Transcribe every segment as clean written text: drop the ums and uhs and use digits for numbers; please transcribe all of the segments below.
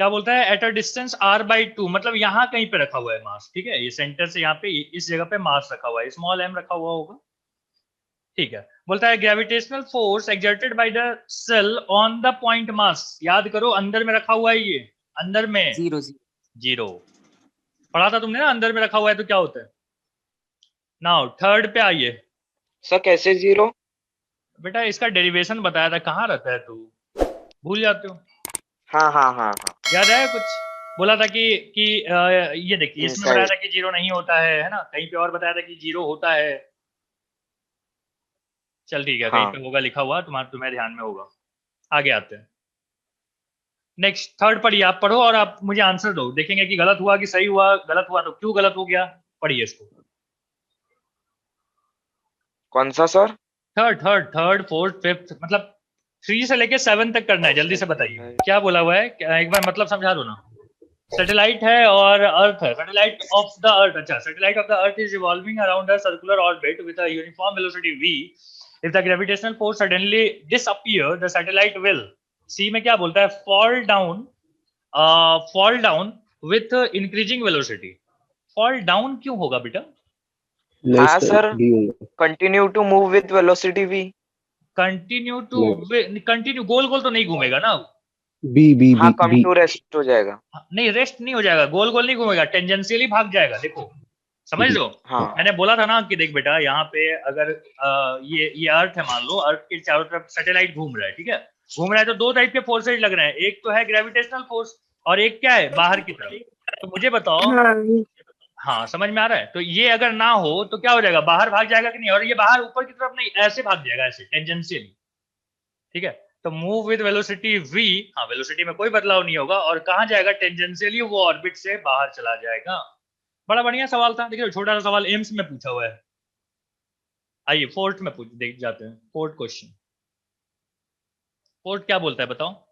क्या बोलता है, एट अ डिस्टेंस r/2, मतलब यहाँ कहीं पे रखा हुआ है मास, ठीक है, ये सेंटर से यहाँ पे इस जगह पे मास रखा हुआ है, स्मॉल m रखा हुआ होगा, ठीक है। बोलता है gravitational force exerted by the shell on the point mass, याद करो अंदर में रखा हुआ है, ये अंदर में 0 जीरो पढ़ा था तुमने ना, अंदर में रखा हुआ है तो क्या होता है। नाउ थर्ड पे आइए। सर कैसे 0? बेटा इसका डेरिवेशन बताया था, कहाँ रहता है तू, भूल जाते हो। हाँ हाँ हाँ हाँ, याद आया कुछ, बोला था कि ये देखिए इसमें बताया इनसाइड। था कि जीरो नहीं होता है ना, कहीं पे और बताया था कि जीरो होता है। चल ठीक है, कहीं हाँ पे होगा लिखा हुआ, तुम्हें ध्यान में होगा। आगे आते हैं, नेक्स्ट थर्ड पढ़िए, आप पढ़ो और आप मुझे आंसर दो, देखेंगे कि गलत हुआ कि सही हुआ, गलत हुआ तो क्यों गलत हो गया, पढ़िए इसको। कौन सा सर? थर्ड फोर्थ फिफ्थ, मतलब 3 से लेके 7 तक करना है, जल्दी से बताइए क्या बोला हुआ है, एक बार मतलब समझा दो ना। सैटेलाइट है और अर्थ है, सैटेलाइट ऑफ द अर्थ, अच्छा, satellite of the earth is revolving around a circular orbit with a uniform velocity v, if the gravitational force suddenly disappear the satellite will, C में क्या बोलता है, fall down with increasing velocity. Fall down क्यों होगा बेटा, हाँ sir, B होगा। Continue to move with velocity v। Continue गोल गोल तो नहीं घूमेगा ना, बी बी हाँ, B come B to rest हो जाएगा। नहीं रेस्ट नहीं हो जाएगा, गोल गोल नहीं घूमेगा, टेंजेंशियली भाग जाएगा, देखो समझ लो। हाँ मैंने बोला था ना कि देख बेटा यहाँ पे अगर ये अर्थ है, मान लो अर्थ के चारों तरफ सैटेलाइट घूम रहा है, ठीक है, घूम रहा है तो दो टाइप के फोर्सेज लग रहे हैं, एक तो है ग्रेविटेशनल फोर्स और एक क्या है बाहर की तरफ, तो मुझे बताओ, हाँ समझ में आ रहा है, तो ये अगर ना हो तो क्या हो जाएगा, बाहर भाग जाएगा कि नहीं, और ये बाहर ऊपर की तरफ नहीं, ऐसे भाग जाएगा, ऐसे टेंजेंशियली, ठीक है। तो मूव विद वेलोसिटी v, हाँ वेलोसिटी में कोई बदलाव नहीं होगा, और कहाँ जाएगा, टेंजेंशियली वो ऑर्बिट से बाहर चला जाएगा। बड़ा बढ़िया सवाल था, देखिए छोटा सा सवाल एम्स में पूछा हुआ है। आइए फोर्थ में देख जाते हैं, फोर्थ क्वेश्चन, फोर्थ क्या बोलता है बताओ।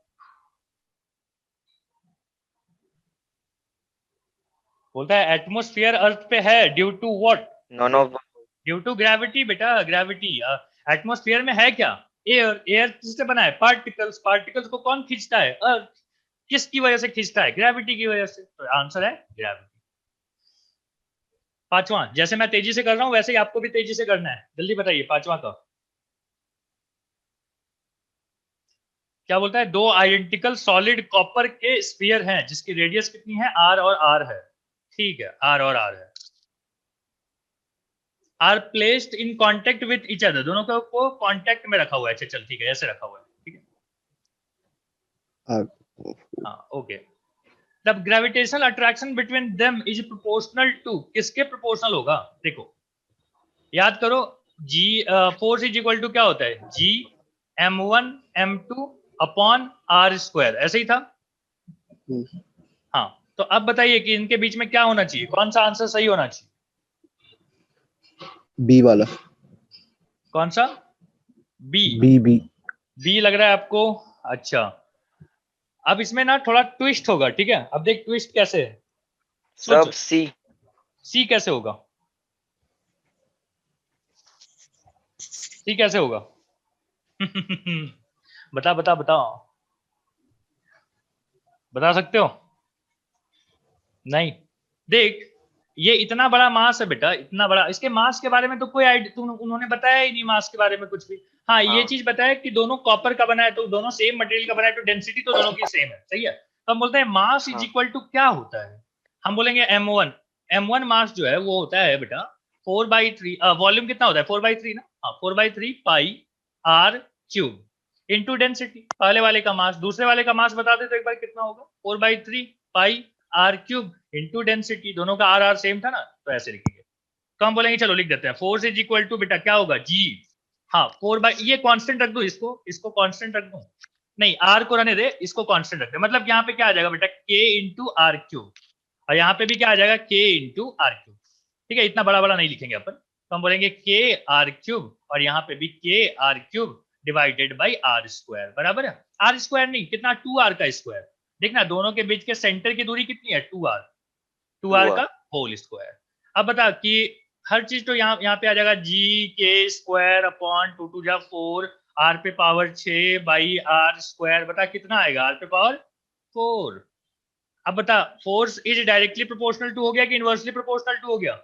बोलता है एटमोस्फियर अर्थ पे है due to what, none of. Due to gravity बेटा, ग्रेविटी। एटमोस्फियर में है क्या, एयर, एयर किससे बना है, पार्टिकल्स, पार्टिकल्स को कौन खींचता है, अर्थ, किसकी वजह से खींचता है, ग्रेविटी की वजह से, तो आंसर है ग्रेविटी। पांचवा, जैसे मैं तेजी से कर रहा हूं वैसे ही आपको भी तेजी से करना है, जल्दी बताइए पांचवा का क्या बोलता है, दो आइडेंटिकल सॉलिड कॉपर के स्फीयर हैं जिसकी रेडियस कितनी है, आर और आर है, ठीक है, आर और आर है, are placed in contact with each other, दोनों को कांटेक्ट में रखा हुआ है, अच्छा चल ठीक है, ऐसे रखा हुआ है, ठीक है, हाँ okay. The gravitational attraction between them is proportional to, किसके प्रोपोर्शनल होगा, देखो याद करो, G force is equal to क्या होता है, जी m1 m2 upon are square, ऐसे ही था, हाँ। तो अब बताइए कि इनके बीच में क्या होना चाहिए, कौन सा आंसर सही होना चाहिए, बी वाला, कौन सा, बी, बी बी बी लग रहा है आपको, अच्छा। अब इसमें ना थोड़ा ट्विस्ट होगा, ठीक है, अब देख ट्विस्ट कैसे है, सब सोच, सी। सी कैसे होगा, सी कैसे होगा बता बता बताओ, बता सकते हो, नहीं, देख ये इतना बड़ा मास है बेटा, इतना बड़ा, इसके मास के बारे में तो कोई आइडिया उन्होंने बताया ही नहीं, मास के बारे में कुछ भी, हाँ ये चीज बताया कि दोनों कॉपर का बना है, तो दोनों सेम मटेरियल का बना है, तो डेंसिटी तो दोनों की सेम है, सही है, तो हम बोलते हैं मास इज इक्वल टू क्या होता है, हम बोलेंगे m1 मास जो है वो होता है बेटा 4/3, वॉल्यूम कितना होता है 4/3 ना, हाँ 4/3 पाई आर क्यूब इंटू डेंसिटी, पहले वाले का मास, दूसरे वाले का मास बता दे तो एक बार कितना होगा, 4/3 पाई आर क्यूब इंटू डेंसिटी, दोनों का आर आर सेम था ना, तो ऐसे लिखेंगे, तो हम बोलेंगे चलो लिख देते हैं, फोर्स इज इक्वल टू बेटा क्या होगा, जी, हाँ 4 ये कांस्टेंट रख दो, इसको कांस्टेंट रख दो, नहीं आर को रहने दे, इसको कांस्टेंट रख दे, मतलब यहाँ पे क्या आ जाएगा बेटा के इंटू आर क्यूब, और यहाँ पे भी क्या आ जाएगा के इंटू आर क्यूब, ठीक है, इतना बड़ा बड़ा नहीं लिखेंगे अपन, तो हम बोलेंगे के आर क्यूब, और यहाँ पे भी के R cube divided by R square, बराबर है, आर स्क्वायर नहीं कितना 2r का स्क्वायर, देखना दोनों के बीच के सेंटर की दूरी कितनी है 2r का होल स्क्वायर। अब बता कि हर चीज तो यहाँ पे आ जाएगा जी के स्क्वायर अपॉन 2×4 आर पे पावर 6 बाई आर स्क्वायर, बता कितना आएगा आर पे पावर 4, अब बता, force is directly proportional to हो गया कि इनवर्सली प्रोपोर्शनल टू हो गया?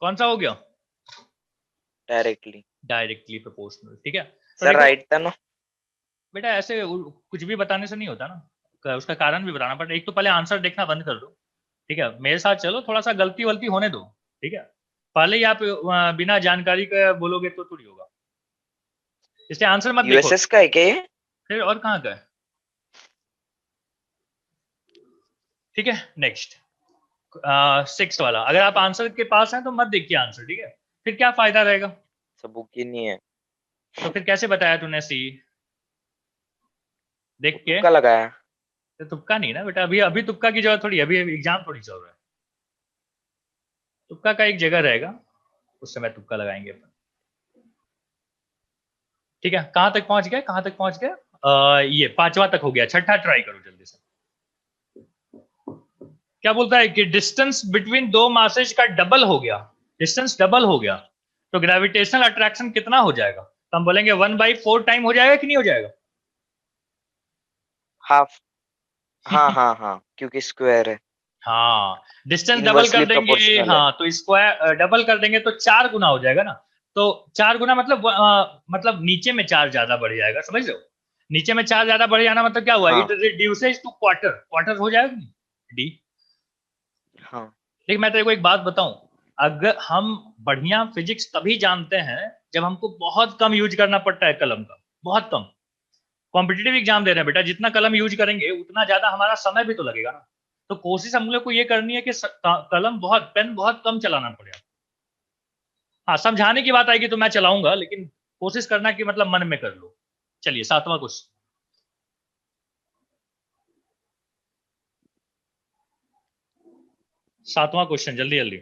कौन सा हो गया? डायरेक्टली। डायरेक्टली प्रोपोर्शनल, ठीक है। तो सर देखो राइट था ना? बेटा, ऐसे कुछ भी बताने से नहीं होता ना, उसका कारण भी बताना पड़ता। एक तो पहले आंसर देखना बंद कर दो, ठीक है, मेरे साथ चलो, थोड़ा सा गलती वलती होने दो, ठीक है। पहले ही आप बिना जानकारी का बोलोगे तो थोड़ी होगा, इसलिए आंसर मत देखो। यूएसएस का है क्या ये? फिर और कहाँ का है? ठीक है, नेक्स्ट 6 वाला। अगर आप आंसर के पास हैं तो मत देखिए आंसर, ठीक है, फिर क्या फायदा रहेगा? सब बुक ही नहीं है। तो फिर कैसे बताया तूने सी? देख के? तुक्का लगाया। तो तुक्का नहीं ना बेटा, अभी अभी तुक्का की जरूरत थोड़ी है, अभी एग्जाम थोड़ी चल रहा है। तुक्का का एक जगह रहेगा, उस समय तुक्का लगाएंगे अपन। ठीक है, कहां तक पहुंच गए, कहां तक पहुंच गए? ये 5वां तक हो गया, छठा ट्राई करो जल्दी से। क्या बोलता है कि डिस्टेंस बिटवीन दो मासेज का डबल हो गया, डिस्टेंस डबल हो गया, तो ग्रेविटेशनल अट्रैक्शन कितना हो जाएगा? तो हम बोलेंगे 1/4 टाइम हो जाएगा कि नहीं हो जाएगा? हाफ। हाँ हाँ हाँ, क्योंकि स्क्वायर है। हाँ, डिस्टेंस डबल कर इनवर्सली देंगे, प्रोपोर्शनल है। हाँ, तो स्क्वायर डबल कर देंगे तो 4 गुना हो जाएगा ना। तो 4 गुना मतलब मतलब नीचे में 4 ज्यादा बढ़ जाएगा, समझ रहे हो? नीचे में 4 ज्यादा बढ़ जाना मतलब क्या हुआ? हाँ it reduces to quarter, quarter हो जाएगा नहीं? डी। हाँ। देख, मैं तेरे को एक बात बताऊं, अगर हम बढ़िया फिजिक्स तभी जानते हैं जब हमको बहुत कम यूज करना पड़ता है कलम का, बहुत कम। कॉम्पिटिटिव एग्जाम दे रहे हैं बेटा, जितना कलम यूज करेंगे उतना ज्यादा हमारा समय भी तो लगेगा ना। तो कोशिश हम लोग को ये करनी है कि कलम बहुत, पेन बहुत कम चलाना पड़ेगा। हाँ, समझाने की बात आएगी तो मैं चलाऊंगा, लेकिन कोशिश करना कि मतलब मन में कर लो। चलिए 7वां क्वेश्चन। 7वां क्वेश्चन, जल्दी जल्दी।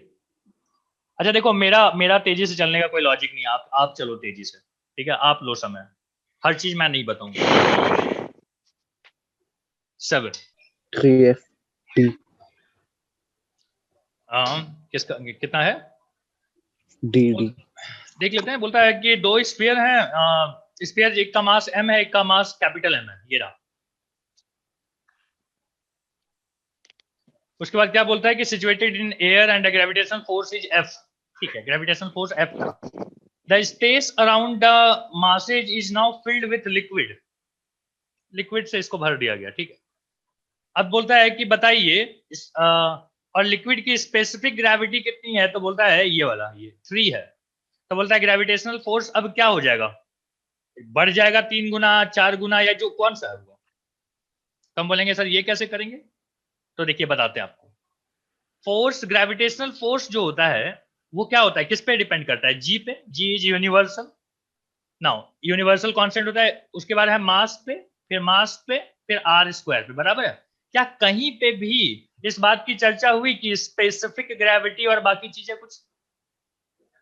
अच्छा देखो, मेरा मेरा तेजी से चलने का कोई लॉजिक नहीं है, आप चलो तेजी से, ठीक है, आप लो समय, हर चीज मैं नहीं बताऊंगा। 7। 3F D किसका कितना है? D D देख लेते हैं। बोलता है कि दो स्फीयर हैं, स्फीयर एक का मास m है, एक का मास कैपिटल M है, ये रहा। उसके बाद क्या बोलता है कि situated in air and gravitational force is F। ठीक है, ग्रेविटेशनल फोर्स F था। The space around the masses is now filled with liquid, liquid से इसको भर दिया गया, ठीक है। अब बोलता है कि बताइए और लिक्विड की स्पेसिफिक ग्रेविटी कितनी है? तो बोलता है ये वाला, ये 3 है। तो बोलता है ग्रेविटेशनल फोर्स अब क्या हो जाएगा? बढ़ जाएगा 3 गुना, 4 गुना, या जो कौन सा है वो? तो हम बोलेंगे सर ये कैसे करेंगे? तो देखिए बताते हैं आपको। फोर्स, ग्रेविटेशनल फोर्स जो होता है वो क्या होता है, किस पे डिपेंड करता है? जी पे। G is universal. Now universal constant होता है, उसके बाद है मास पे, फिर मास पे, फिर आर स्क्वायर पे, बराबर है? क्या कहीं पे भी इस बात की चर्चा हुई कि स्पेसिफिक ग्रेविटी और बाकी चीजें कुछ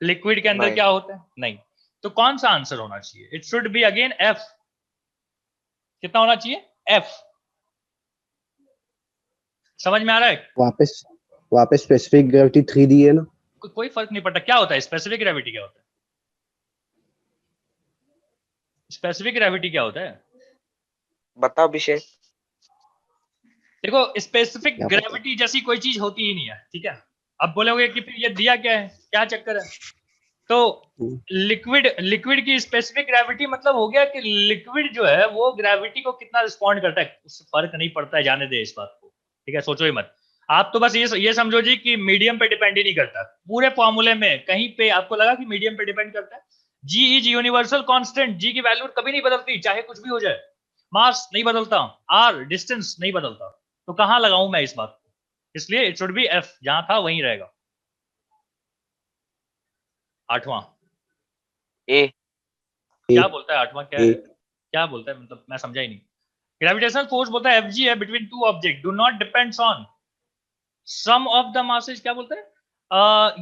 लिक्विड के अंदर नहीं। क्या होता है? नहीं। तो कौन सा आंसर होना चाहिए? It should be again F. कितना होना चाहिए? एफ। समझ में आ रहा है? वापस स्पेसिफिक ग्रेविटी 3 दी है ना। कोई फर्क नहीं पड़ता क्या होता है स्पेसिफिक ग्रेविटी, क्या होता है स्पेसिफिक ग्रेविटी, क्या होता है? बताओ अभिषेक। देखो, स्पेसिफिक क्या पता। ग्रेविटी जैसी कोई चीज होती ही नहीं है, ठीक है। अब बोलोगे कि फिर ये दिया क्या है, क्या चक्कर है? तो लिक्विड, लिक्विड की स्पेसिफिक ग्रेविटी मतलब हो गया कि लिक्विड जो है वो ग्रेविटी को कितना रिस्पॉन्ड करता है, उससे फर्क नहीं पड़ता है, जाने दे इस बात को, ठीक है, सोचो ही मत। आप तो बस ये समझो जी कि मीडियम पे डिपेंड ही नहीं करता, पूरे फॉर्मूले में कहीं पे आपको लगा कि मीडियम पे डिपेंड करता है? जी इज यूनिवर्सल कांस्टेंट, जी की वैल्यू कभी नहीं बदलती, चाहे कुछ भी हो जाए। मास नहीं बदलता, आर डिस्टेंस नहीं बदलता, तो कहां लगाऊं मैं इस बात को? इसलिए इट शुड बी एफ, जहां था वहीं रहेगा। 8वां। ए। क्या बोलता है 8वां, क्या ए है? क्या बोलता है, मतलब मैं समझा ही नहीं। ग्रेविटेशनल फोर्स बोलता है एफजी है between two object, do not depends on sum of the masses. क्या बोलता है?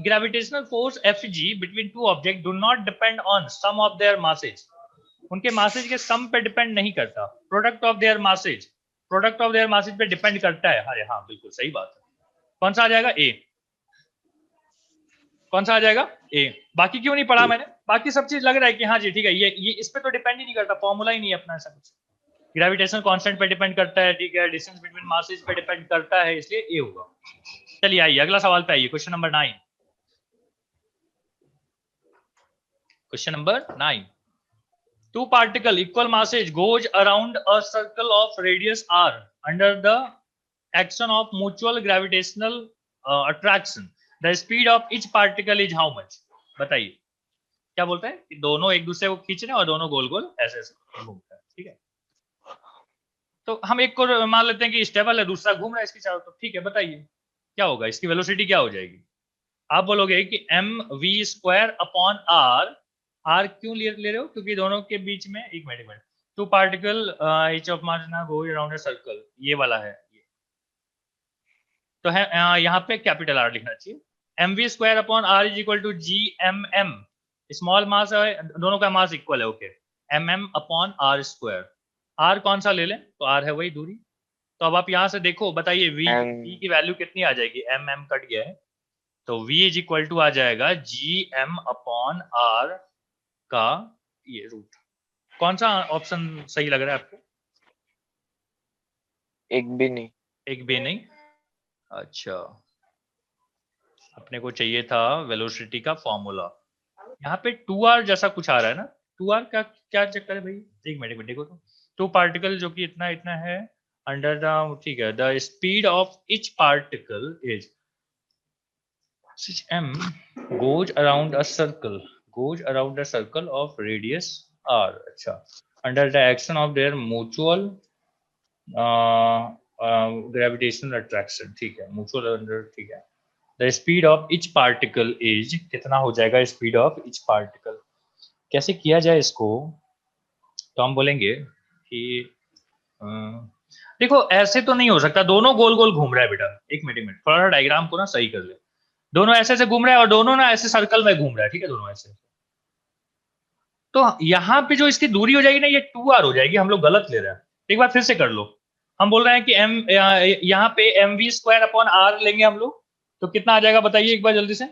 Gravitational force F G between two object do not depend on sum of their masses, उनके मासेज के सम पे depend नहीं करता। Product of their masses, product of their masses पे depend करता है। अरे हाँ, बिल्कुल सही बात है। कौन सा आ जाएगा? ए। कौन सा आ जाएगा? ए। बाकी क्यों नहीं पढ़ा मैंने? बाकी सब चीज लग रहा है कि हाँ जी ठीक है, ये इस पे तो डिपेंड ही नहीं करता, फॉर्मूला ही नहीं है अपना ऐसा कुछ। ग्रेविटेशनल कांस्टेंट पे डिपेंड करता है, ठीक है, डिस्टेंस बिटवीन मासेस पे डिपेंड करता है, इसलिए ए होगा। चलिए आइए अगला सवाल पे आइए, question number 9। Question number 9, two particle equal masses goes around a circle of radius r under the action of mutual gravitational attraction. The speed of each particle is how much? बताइए क्या बोलता है कि दोनों एक दूसरे को खींच रहे हैं और दोनों गोल गोल ऐसे ऐसे घूमते हैं, ठीक है। तो हम एक को मान लेते हैं कि स्टेबल है, दूसरा घूम रहा है इसके चारों तरफ, ठीक है। बताइए क्या होगा, इसकी वेलोसिटी क्या हो जाएगी। आप बोलोगे कि mv² अपॉन r क्यों ले रहे हो, क्योंकि दोनों के बीच में एक minute two particle each of mass ना गो अराउंड अ सर्कल, ये वाला है ये। तो है यहाँ पे कैपिटल R लिखना चाहिए। mv² upon r is equal to gmm, small mass है, दोनों का मास इक्वल है, okay, mm upon r²। r कौन सा ले लें, तो r है वही दूरी। तो अब आप यहाँ से देखो, बताइए v की वैल्यू कितनी आ जाएगी, mm कट गया है, तो v इज इक्वल टू आ जाएगा gm अपॉन r का ये रूट। कौन सा ऑप्शन सही लग रहा है आपको? एक भी नहीं। एक भी नहीं, अच्छा, अपने को चाहिए था वेलोसिटी का फॉर्मूला। यहाँ पे 2r जैसा कुछ आ रहा है ना, 2r का क्या चक्कर है भाई, एक मिनट देखो तो, टू पार्टिकल जो कि इतना इतना है अंडर द, ठीक है, the speed of each particle is m goes around a circle of radius r, अच्छा, under the action of their mutual gravitational attraction, ठीक है, mutual under, ठीक है, the speed of each particle is, कितना हो जाएगा speed of each particle, कैसे किया जाए इसको, तो हम बोलेंगे कि देखो ऐसे तो नहीं हो सकता, दोनों गोल गोल घूम रहा है बेटा, एक मिनट थोड़ा डायग्राम को ना सही कर ले, दोनों ऐसे ऐसे घूम रहा है और दोनों ना ऐसे सर्कल में घूम रहा है, ठीक है, दोनों ऐसे। तो यहाँ पे जो इसकी दूरी हो जाएगी ना, ये 2r हो जाएगी, हम लोग गलत ले रहे हैं, एक बार फिर से कर लो। हम बोल रहे हैं कि यहाँ पे mv² अपॉन r लेंगे हम लोग, तो कितना आ जाएगा बताइए एक बार जल्दी से,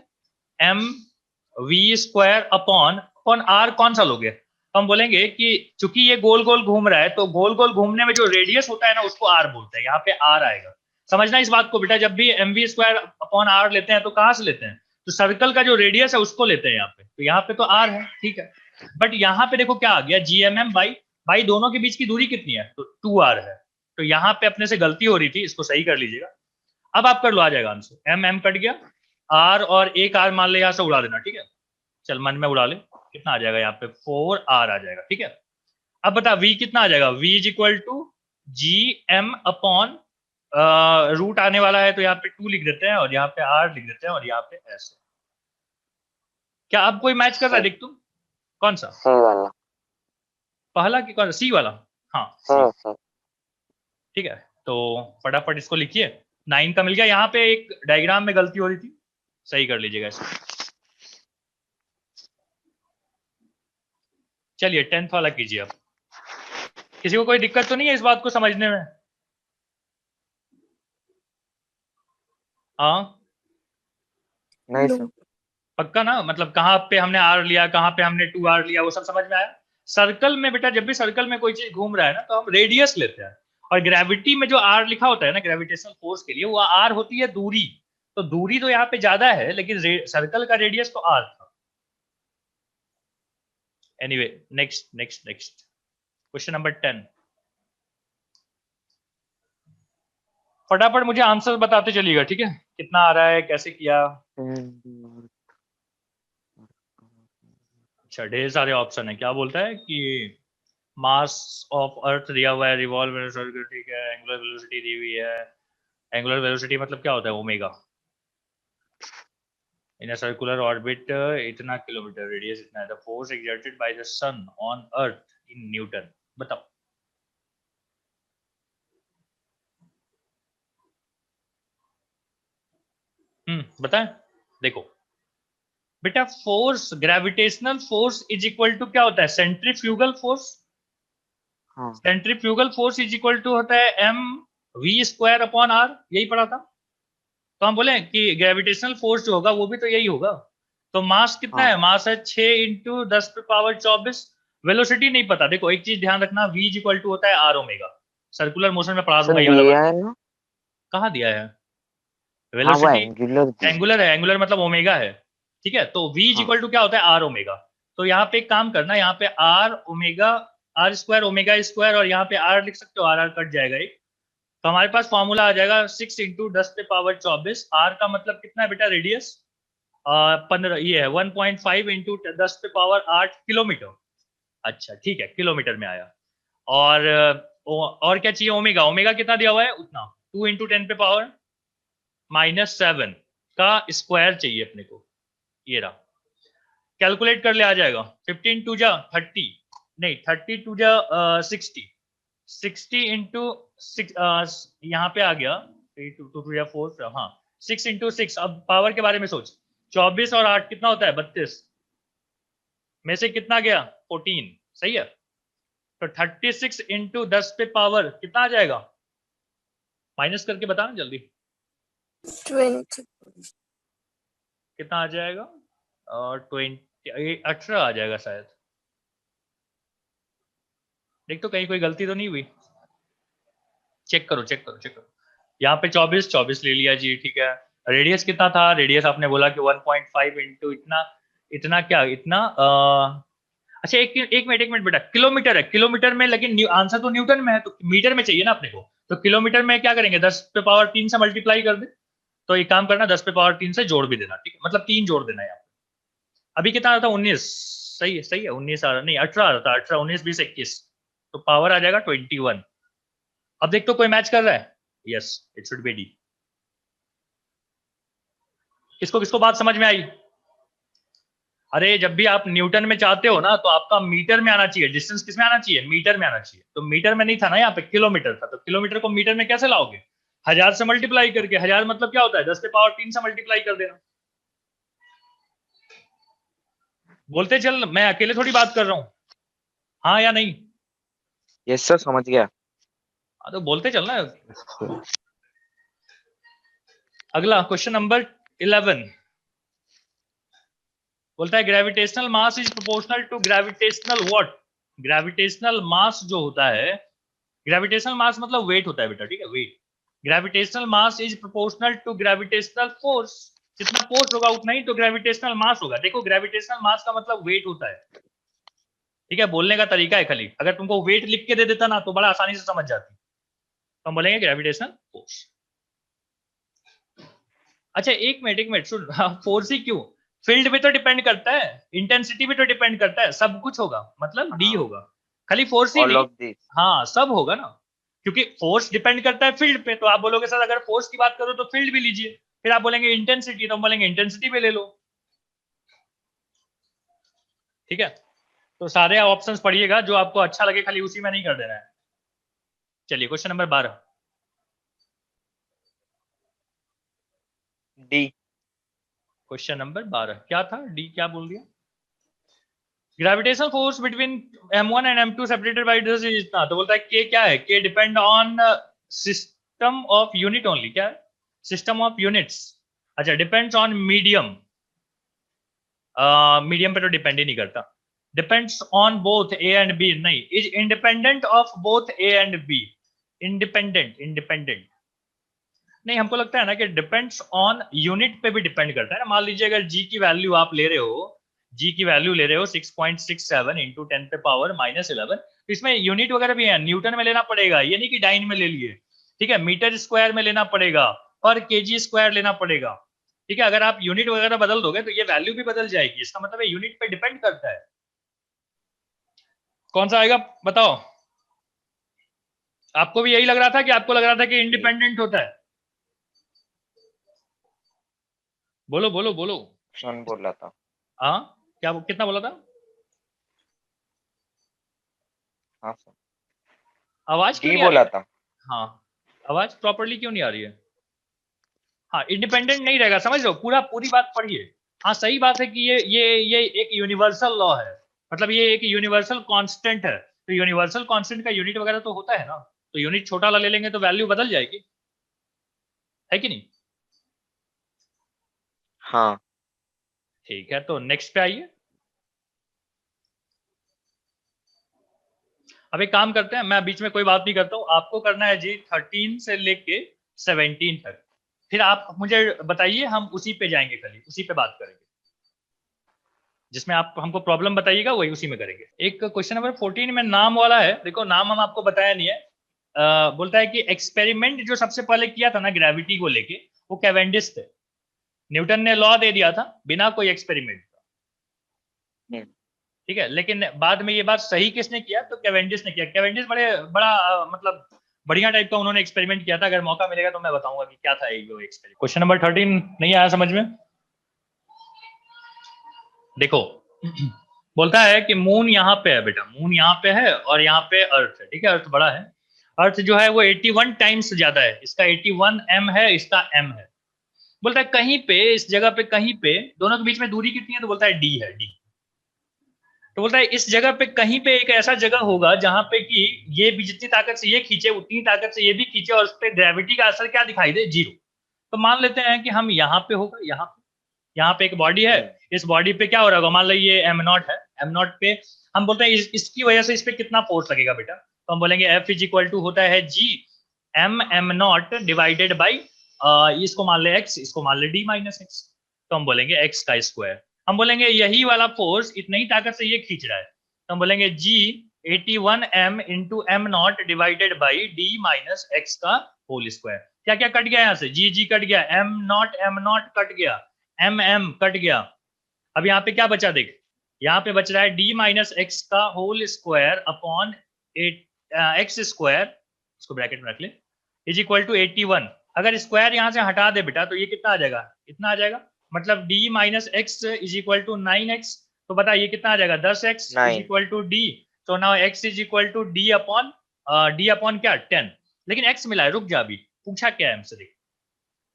mv² अपॉन r कौन सा लोगे, तो हम बोलेंगे कि चूंकि ये गोल गोल घूम रहा है, तो गोल गोल घूमने में जो रेडियस होता है ना, उसको r बोलते हैं, यहाँ पे r आएगा। समझना इस बात को बेटा, जब भी mv² अपॉन r लेते हैं तो कहां से लेते हैं, तो सर्कल का जो रेडियस है उसको लेते हैं यहाँ पे, तो यहाँ पे तो r है, ठीक है। बट यहाँ पे देखो क्या आ गया, gmm बाई दोनों के बीच की दूरी कितनी है, तो 2r है, तो यहाँ पे अपने से गलती हो रही थी, इसको सही कर लीजिएगा। अब आप कर लो, आ जाएगा आंसर, m कट गया, r और एक r मान ले यहाँ से उड़ा देना, ठीक है, चल मन में उड़ा ले, कितना आ जाएगा यहाँ पे 4r आ जाएगा, ठीक है। अब बता v कितना आ जाएगा, v is equal to gm upon root आने वाला है, तो यहाँ पे 2 लिख देते हैं और यहाँ पे r लिख देते हैं और यहाँ पे ऐसे। क्या अब कोई मैच कर रहा है, देख तुम कौन सा, सी वाला, पहला कि कौन सा, सी वाला, हाँ ठीक है। तो फटाफट इसको लिखिए, 9 का मिल गया, यहाँ पे एक डायग्राम में गलती हो रही थी, सही कर लीजिएगा इसको। चलिए 10th वाला कीजिए अब, किसी को कोई दिक्कत तो नहीं है इस बात को समझने में? हाँ नहीं सर, पक्का ना, मतलब कहाँ पे हमने r लिया, कहाँ पे हमने 2r लिया, वो सब समझ में आया। सर्कल में बेटा, जब भी सर्कल में कोई चीज घूम रहा है ना, तो हम रेडियस लेते हैं, और ग्रेविटी में जो r लिखा होता है ना, ग्रेविटेशनल फोर्स के लिए, वो r होती है दूरी, तो दूरी तो यहाँ पे ज्यादा है, लेकिन सर्कल का रेडियस तो r था। एनीवे नेक्स्ट क्वेश्चन नंबर 10, फटाफट मुझे आंसर बताते चलिएगा, ठीक है, कितना आ रहा है, कैसे किया। अच्छा ढेर सारे ऑप्शन है, क्या बोलता है कि मास ऑफ अर्थ दिया हुआ है, रिवॉल्व सर्कल, ठीक है, एंगुलर वेलोसिटी दी हुई है, एंगुलर वेलोसिटी मतलब क्या होता है, omega, in a circular orbit इतना किलोमीटर, रेडियस इतना है, the force exerted by the sun on earth in newton, बताओ। बताएं, देखो बेटा, force, gravitational force is equal to क्या होता है, centrifugal force, centrifugal force is equal to होता है mv² अपॉन r, यही पढ़ा था। तो हम बोले कि ग्रेविटेशनल फोर्स जो होगा वो भी तो यही होगा। तो मास कितना है, मास है 6 × 10⁻²4, वेलोसिटी नहीं पता। देखो एक चीज ध्यान रखना, v इज इक्वल टू होता है r ओमेगा। सर्कुलर मोशन में पढ़ा दूंगा सर ये वाला दिया बात। है ना? कहाँ दिया है? हाँ वो वेलोसिटी एंगुलर दिया। एंगुलर है, एंगुलर मतलब ओमेगा है। ठीक है, तो v इज हाँ इक्वल टू क्या होता है? r omega. तो यहाँ पे एक काम करना, यहाँ पे r omega, r square omega square, और यहाँ पे r लिख सकते हो, r कट जाएगा एक। तो हमारे पास फॉर्मूला आ जाएगा 6 इंटू 10⁻²4। r का मतलब कितना है बेटा? रेडियस 15, ये है 1.5 इंटू 10⁸ किलोमीटर। अच्छा ठीक है, किलोमीटर में आया। और क्या चाहिए? ओमेगा। ओमेगा कितना दिया हुआ है? उतना, 2 इंटू 10⁻⁻7 का स्क्वायर चाहिए अपने को। ये रहा, कैलकुलेट कर ले, आ जाएगा। 15 टू जा 30, नहीं 30 टू जा 60, 60 इंटू 6, यहाँ पे आ गया 3 टू 2 या 4, हाँ 6 इंटू 6। अब पावर के बारे में सोच, 24 और 8 कितना होता है? 32 में से कितना गया? 14, सही है। तो 36 इंटू 10 पे पावर कितना आ जाएगा? माइनस करके बताना जल्दी, 20। कितना आ जाएगा? 18 आ जाएगा शायद। देख तो कहीं कोई गलती तो नहीं हुई? चेक करो चेक करो चेक करो। यहाँ पे 24 24 ले लिया जी, ठीक है। रेडियस कितना था? रेडियस आपने बोला कि 1.5 इंटू इतना, इतना क्या, इतना अच्छा एक मिनट बेटा, किलोमीटर है, किलोमीटर में, लेकिन आंसर तो न्यूटन में है, तो मीटर में चाहिए ना अपने को। तो किलोमीटर में क्या करेंगे? 10⁻³ से मल्टीप्लाई कर दे। तो एक काम करना, 10⁻³ से जोड़ भी देना, ठीक है, मतलब 3 जोड़ देना यार। अभी कितना आ रहा था? 19, सही है सही है, 19 आ रहा, नहीं 18 आ रहा था, 18 19 20 21, तो पावर आ जाएगा 21। अब देख तो कोई मैच कर रहा है? Yes, it should B D. किसको किसको बात समझ में आई? अरे जब भी आप न्यूटन में चाहते हो ना, तो आपका मीटर में आना चाहिए। डिस्टेंस किस में आना चाहिए? मीटर में आना चाहिए। तो मीटर में नहीं था ना, यहाँ पे किलोमीटर था, तो किलोमीटर को मीटर में कैसे लाओगे? 1000 से मल्टीप्लाई करके। 1000 मतलब क्या होता है? 10⁻³ से मल्टीप्लाई कर देना। बोलते चल, मैं अकेले थोड़ी बात कर रहा हूँ, हाँ या नहीं? यस सर समझ गया। हाँ तो बोलते चलना। अगला क्वेश्चन नंबर 11 बोलता है gravitational mass is proportional to gravitational what? Gravitational mass जो होता है, ग्रेविटेशनल मास मतलब वेट होता है बेटा, ठीक है, weight. Gravitational mass is proportional to gravitational force. जितना फोर्स होगा उतना ही तो ग्रेविटेशनल मास होगा। देखो ग्रेविटेशनल मास का मतलब वेट होता है, ठीक है, बोलने का तरीका है खाली। अगर तुमको वेट लिख के दे देता ना, तो बड़ा आसानी से समझ जाती। तो हम बोलेंगे ग्रेविटेशनल फोर्स। अच्छा एक मिनट सुन, फोर्स ही क्यों? फील्ड पे तो डिपेंड करता है, इंटेंसिटी पे तो डिपेंड करता है, सब कुछ होगा, मतलब डी हाँ होगा। खाली फोर्स ही ऑल नहीं, ऑफ दिस। हाँ सब होगा ना, क्योंकि फोर्स डिपेंड करता है फील्ड पे। तो आप बोलोगे सर अगर फोर्स की बात करो तो फील्ड भी लीजिए, फिर आप बोलेंगे इंटेंसिटी, तो हम बोलेंगे इंटेंसिटी भी ले लो, ठीक है। तो सारे ऑप्शंस पढ़िएगा, जो आपको अच्छा लगे खाली उसी में नहीं कर देना है। चलिए question number 12। D. Question number 12 क्या था? डी क्या बोल दिया? Gravitational force between m1 and m2 separated by this is इतना। तो बोलता है के क्या है? K depend on system of unit only. क्या है? System of units. अच्छा, डिपेंड्स ऑन मीडियम। मीडियम पे तो डिपेंड ही नहीं करता। Depends on both A and B, नहीं, is independent of both A and B. Independent independent नहीं, हमको लगता है ना कि डिपेंड्स ऑन यूनिट पे भी डिपेंड करता है ना। मान लीजिए अगर जी की वैल्यू आप ले रहे हो, जी की वैल्यू ले रहे हो 6.67 इंटू 10⁻⁻11, तो इसमें यूनिट वगैरह भी है, न्यूटन में लेना पड़ेगा, ये नहीं कि डाइन में ले लिए, ठीक है, मीटर स्क्वायर में लेना पड़ेगा, पर केजी स्क्वायर लेना पड़ेगा, ठीक है। अगर आप यूनिट वगैरह बदल दोगे तो ये वैल्यू भी बदल जाएगी, इसका मतलब है यूनिट पे डिपेंड करता है। कौन सा आएगा बताओ? आपको भी यही लग रहा था कि आपको लग रहा था कि इंडिपेंडेंट होता है? बोलो बोलो बोलो। ऑप्शन बोला था। हाँ, क्या कितना बोला था? हाँ सर आवाज क्यों डी नहीं आ रही बोला है? था। हाँ, आवाज प्रॉपरली क्यों नहीं आ रही है? हाँ, इंडिपेंडेंट नहीं रहेगा, समझ लो, पूरी बात पढ़िए। हाँ सही बात है कि ये एक यूनिवर्सल लॉ है, मतलब ये एक यूनिवर्सल कांस्टेंट है। तो यूनिवर्सल कांस्टेंट का यूनिट वगैरह तो होता है ना, तो यूनिट छोटा ले लेंगे तो वैल्यू बदल जाएगी, है कि नहीं? हाँ ठीक है, तो नेक्स्ट पे आइए। अब एक काम करते हैं, मैं बीच में कोई बात नहीं करता हूँ, आपको करना है जी 13 से लेके 17 तक, फिर आप मुझे बताइए, हम उसी पे जाएंगे, खाली उसी पे बात करेंगे, जिसमें आप हमको प्रॉब्लम बताइएगा वही उसी में करेंगे। एक क्वेश्चन नंबर 14 में नाम वाला है, देखो नाम हम आपको बताया नहीं है। बोलता है कि एक्सपेरिमेंट जो सबसे पहले किया था ना ग्रेविटी को लेके, वो कैवेंडिश थे। न्यूटन ने लॉ दे दिया था बिना कोई एक्सपेरिमेंट का, ठीक है, लेकिन बाद में ये बात सही किसने किया, तो कैवेंडिश ने किया। कैवेंडिश बड़ा मतलब बढ़िया टाइप का उन्होंने एक्सपेरिमेंट किया था। अगर मौका मिलेगा तो मैं बताऊंगा कि क्या था ये एक्सपेरिमेंट। क्वेश्चन नंबर 13 नहीं आया समझ में? देखो बोलता है कि मून यहाँ पे है बेटा, मून यहाँ पे है और यहाँ पे अर्थ है, ठीक है, अर्थ बड़ा है। अर्थ जो है वो 81 टाइम्स ज्यादा है, इसका 81 m है, इसका m है। बोलता है कहीं पे इस जगह पे, कहीं पे दोनों के बीच में दूरी कितनी है, तो बोलता है d है, d। तो बोलता है इस जगह पे कहीं पे एक ऐसा जगह होगा जहां पे कि ये भी जितनी ताकत से ये खींचे उतनी ताकत से ये भी खींचे और उस पर ग्रेविटी का असर क्या दिखाई दे, 0। तो मान लेते हैं कि हम यहाँ पे होगा, यहाँ पे एक बॉडी है, इस बॉडी पे क्या हो रहा होगा, मान लो ये m0 है, m0 पे हम बोलते हैं इसकी वजह से इस पे कितना फोर्स लगेगा बेटा, तो हम बोलेंगे F इज इक्वल टू होता है G m0 डिवाइडेड बाई इसको मान ले x, इसको मान ले d माइनस x, तो हम बोलेंगे x का स्क्वायर। हम बोलेंगे यही वाला फोर्स इतनी ही ताकत से ये खींच रहा है, तो हम बोलेंगे G 81 m into m0 divided by d minus x का होल स्क्वायर। क्या क्या कट गया यहाँ से, g कट गया, m0 कट गया, m कट गया। अब यहाँ पे क्या बचा देख, यहाँ पे बच रहा है d माइनस एक्स का whole square upon x square, इसको ब्रैकेट में रख ले, इज इक्वल टू 81। अगर स्क्वायर यहाँ से हटा दे बेटा तो ये कितना आ जाएगा, इतना आ जाएगा, मतलब d minus x is equal to 9x। तो बता ये कितना आ जाएगा, 10x is equal to d। तो now x is equal to d upon क्या 10। लेकिन x मिला है, रुक जा, अभी पूछा क्या है हमसे, देख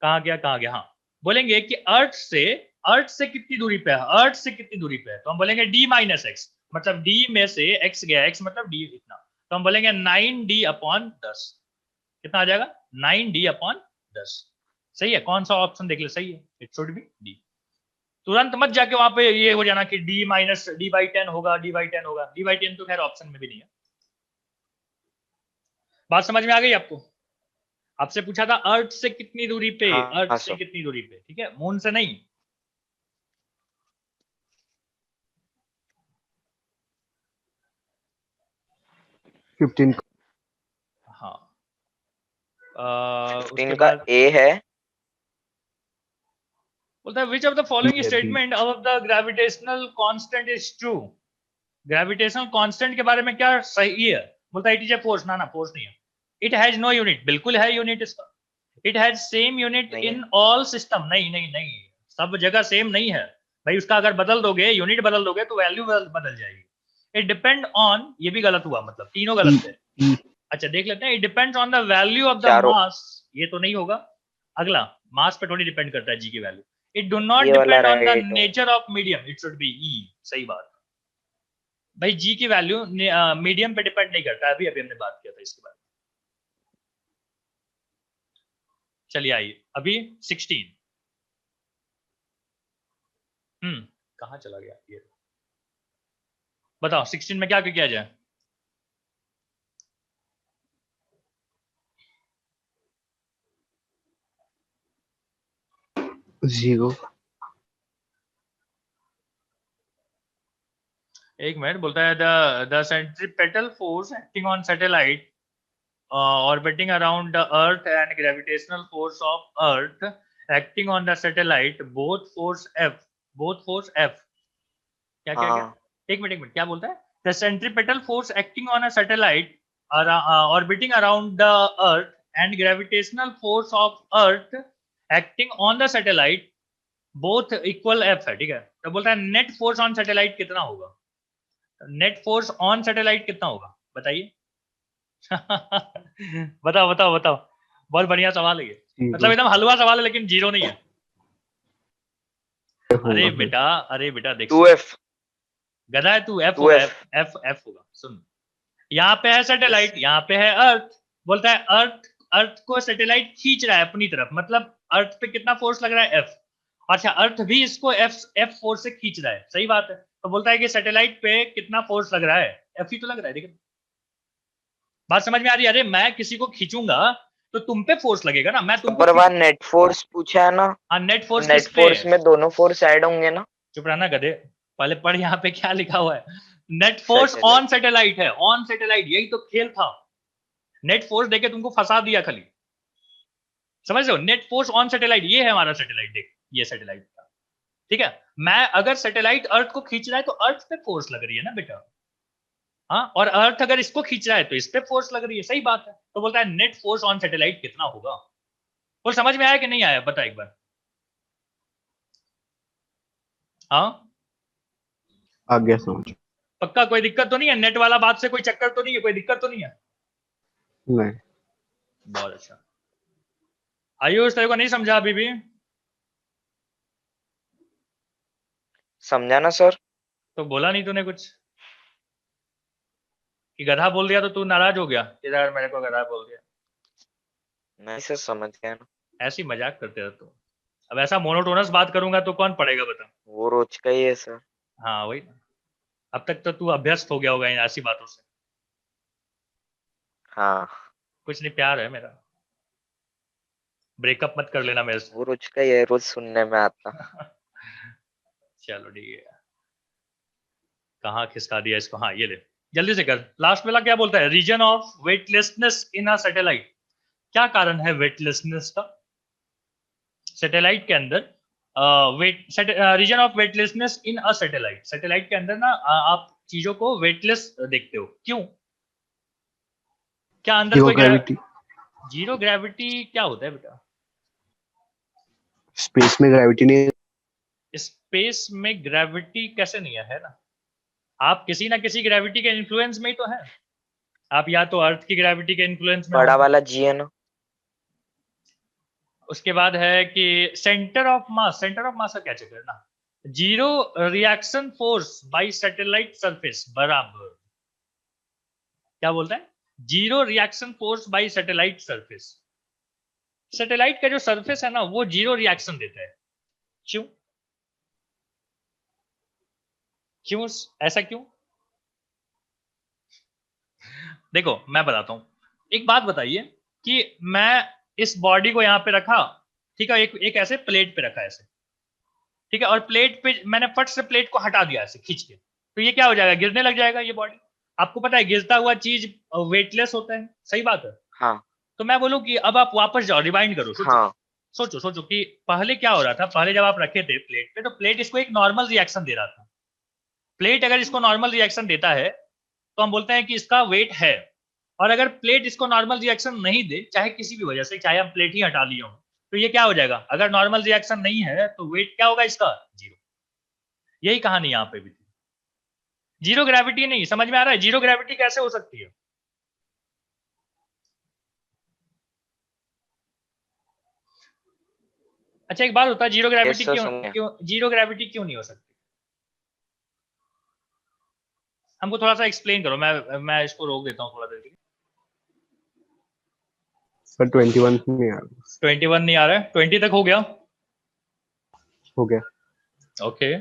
कहाँ गया। हाँ बोलेंगे कि अर्थ से कितनी दूरी पे है, अर्थ से कितनी दूरी पे है, तो हम बोलेंगे d माइनस एक्स, मतलब d में से x गया, x मतलब d इतना, तो हम बोलेंगे 9d अपॉन 10। कितना आ जाएगा, 9d अपॉन 10। सही है, कौन सा ऑप्शन देख ले, सही है, इट शुड बी d। तुरंत मत जाके वहां पे ये हो जाना कि d माइनस d/10 होगा, d/10 होगा, d/10 तो खैर ऑप्शन में भी नहीं है। बात समझ में आ गई आपको? आपसे पूछा था अर्थ से कितनी दूरी पे, अर्थ से कितनी दूरी पे, ठीक है, मून से नहीं। हाँ 15 का A है। बोलता है which of the following statement of the gravitational constant is true. Gravitational constant के बारे में क्या सही है, बोलता है इट इज ए फोर्स, ना फोर्स नहीं है। इट हैज नो यूनिट, बिल्कुल है यूनिट इसका। It has same unit in all system, नहीं, सब जगह सेम नहीं है भाई, उसका अगर बदल दोगे, यूनिट बदल दोगे तो वैल्यू बदल जाएगी। इट डिपेंड ऑन, ये भी गलत हुआ, मतलब तीनों गलत है। अच्छा देख लेते हैं, it depends on the value of the mass, ये तो नहीं होगा। अगला, मास पे थोड़ी डिपेंड करता है जी की value. It do not depend on the nature of medium, it should B E. सही बात भाई, जी की वैल्यू मीडियम पे डिपेंड नहीं करता, अभी हमने बात किया था इसके बारे में। चलिए आइए अभी 16। कहाँ चला गया ये, बताओ 16 में क्या किया जाए। जीरो। एक मिनट, बोलता है the centripetal force acting on satellite orbiting around the earth and gravitational force of earth acting on the satellite both force F क्या एक मिनट क्या बोलता है, the centripetal force acting on a satellite orbiting around the earth and gravitational force of earth acting on the satellite both equal F है, ठीक है। तो बोलता है नेट फोर्स ऑन सैटेलाइट कितना होगा, नेट फोर्स ऑन सैटेलाइट कितना होगा बताइए। बताओ बहुत बढ़िया सवाल है ये, मतलब एकदम हलवा सवाल है, लेकिन जीरो नहीं है। अरे बेटा देख, 2F गधा है तू, F होगा। सुन, यहाँ पे है सैटेलाइट, यहाँ पे है अर्थ। बोलता है अर्थ को सैटेलाइट खींच रहा है अपनी तरफ, मतलब अर्थ पे कितना फोर्स लग रहा है, F। अच्छा, अर्थ भी इसको F फोर्स से खींच रहा है, सही बात है। तो बोलता है कि सैटेलाइट पे कितना फोर्स लग रहा है, F ही तो लग रहा है, देखिए बात समझ में आ रही है? अरे मैं किसी को खींचूंगा तो तुम पे फोर्स लगेगा ना, मैं तुमको पर वहाँ नेट फोर्स पूछा है ना, हाँ नेट फोर्स नेट किस पे? फोर्स में दोनों फोर्स ऐड होंगे ना। चुप रहना गधे, पहले पढ़ यहाँ पे क्या लिखा हुआ है। Net force satellite. On satellite है, ऑन सैटेलाइट, यही तो खेल था। नेट फोर्स देके तुमको फंसा दिया खाली, समझ रहे हो? नेट फोर्स ऑन सैटेलाइट, ये है हमारा सैटेलाइट, देख ये सैटेलाइट का, ठीक है। मैं अगर सैटेलाइट अर्थ को खींच रहा है तो अर्थ पे फोर्स लग रही है ना बेटा, हाँ, और अर्थ अगर इसको खींच रहा है तो इस पे फोर्स लग रही है, सही बात है। तो बोलता है नेट फोर्स ऑन सैटेलाइट कितना होगा। वो समझ में आया कि नहीं आया, बता एक बार। हाँ आ गया समझ। पक्का? कोई दिक्कत तो नहीं है? नेट वाला बात से कोई चक्कर तो नहीं है, कोई दिक्कत तो नहीं है? नहीं, बहुत अच्छा। आयुष तेरे को नहीं समझा अभी भी? समझा ना सर। तो बोला नहीं तूने कुछ कि गधा बोल दिया तो तू नाराज हो गया कि यार मेरे को गधा बोल दिया? नहीं सर, समझ गया ना। ऐसी मजाक करते हो तो। अब ऐसा मोनोटोनस बात करूंगा तो कौन पढ़ेगा बता? वो रोज का ही है सर। हाँ वही ना। अब तक तो तू अभ्यस्त हो गया होगा इन ऐसी बातों से। हाँ, कुछ नहीं, प्यार है मेरा, ब्रेकअप मत कर लेना मेरे से। वो रोज का ही है, रोज सुनने में आता। चलो ठीक है, कहाँ खिसका दिया इसको। हाँ ये ले, जल्दी से कर। लास्ट वाला क्या बोलता है? Reason of weightlessness in a satellite. क्या कारण है वेटलेसनेस का सैटेलाइट के अंदर? Reason of weightlessness in a satellite. Satellite के अंदर ना आप चीजों को वेटलेस देखते हो, क्यों? क्या अंदर कोई ग्रेविटी। जीरो ग्रेविटी क्या होता है बेटा? स्पेस में ग्रेविटी नहीं। स्पेस में ग्रेविटी कैसे नहीं है ना? आप किसी ना किसी ग्रेविटी के इन्फ्लुएंस में ही तो है। आप या तो अर्थ की ग्रेविटी के इन्फ्लुएंस में बड़ा हो। वाला जी है ना। उसके बाद है कि centre of mass, centre of mass का क्या चक्कर है ना? Zero reaction force by satellite surface बराबर, क्या बोलता है? Zero reaction force by satellite surface. Satellite का जो सरफेस है ना वो जीरो रिएक्शन देता है, क्यों? क्यों ऐसा क्यों? देखो मैं बताता हूं, एक बात बताइए कि मैं इस बॉडी को यहां पे रखा, ठीक है, एक ऐसे प्लेट पे रखा ऐसे, ठीक है, और प्लेट पे मैंने फट से प्लेट को हटा दिया ऐसे खींच के, तो ये क्या हो जाएगा? गिरने लग जाएगा ये बॉडी। आपको पता है गिरता हुआ चीज वेटलेस होता है, सही बात है। हाँ तो मैं बोलूं कि अब आप वापस जाओ, रिवाइंड करो, सोचो हाँ सोचो सोचो कि पहले क्या हो रहा था। पहले जब आप रखे थे प्लेट पे तो प्लेट इसको एक नॉर्मल रिएक्शन दे रहा था। प्लेट अगर इसको नॉर्मल रिएक्शन देता है तो हम बोलते हैं कि इसका वेट है। और अगर प्लेट इसको नॉर्मल रिएक्शन नहीं दे, चाहे किसी भी वजह से, चाहे हम प्लेट ही हटा लिए हो, तो ये क्या हो जाएगा? अगर नॉर्मल रिएक्शन नहीं है तो वेट क्या होगा इसका? जीरो। यही कहानी यहां पे भी थी। जीरो ग्रेविटी नहीं, समझ में आ रहा है? जीरो ग्रेविटी कैसे हो सकती है? अच्छा एक बात होता है, जीरो ग्रेविटी सर, क्यों समझ। क्यों जीरो ग्रेविटी क्यों नहीं हो सकती? हमको थोड़ा सा एक्सप्लेन करो, मैं इसको रोक देता हूँ थोड़ा देर के लिए। सर 21 नहीं आ रहा। 21 नहीं आ रहा है? 20 तक हो गया? हो गया। ओके,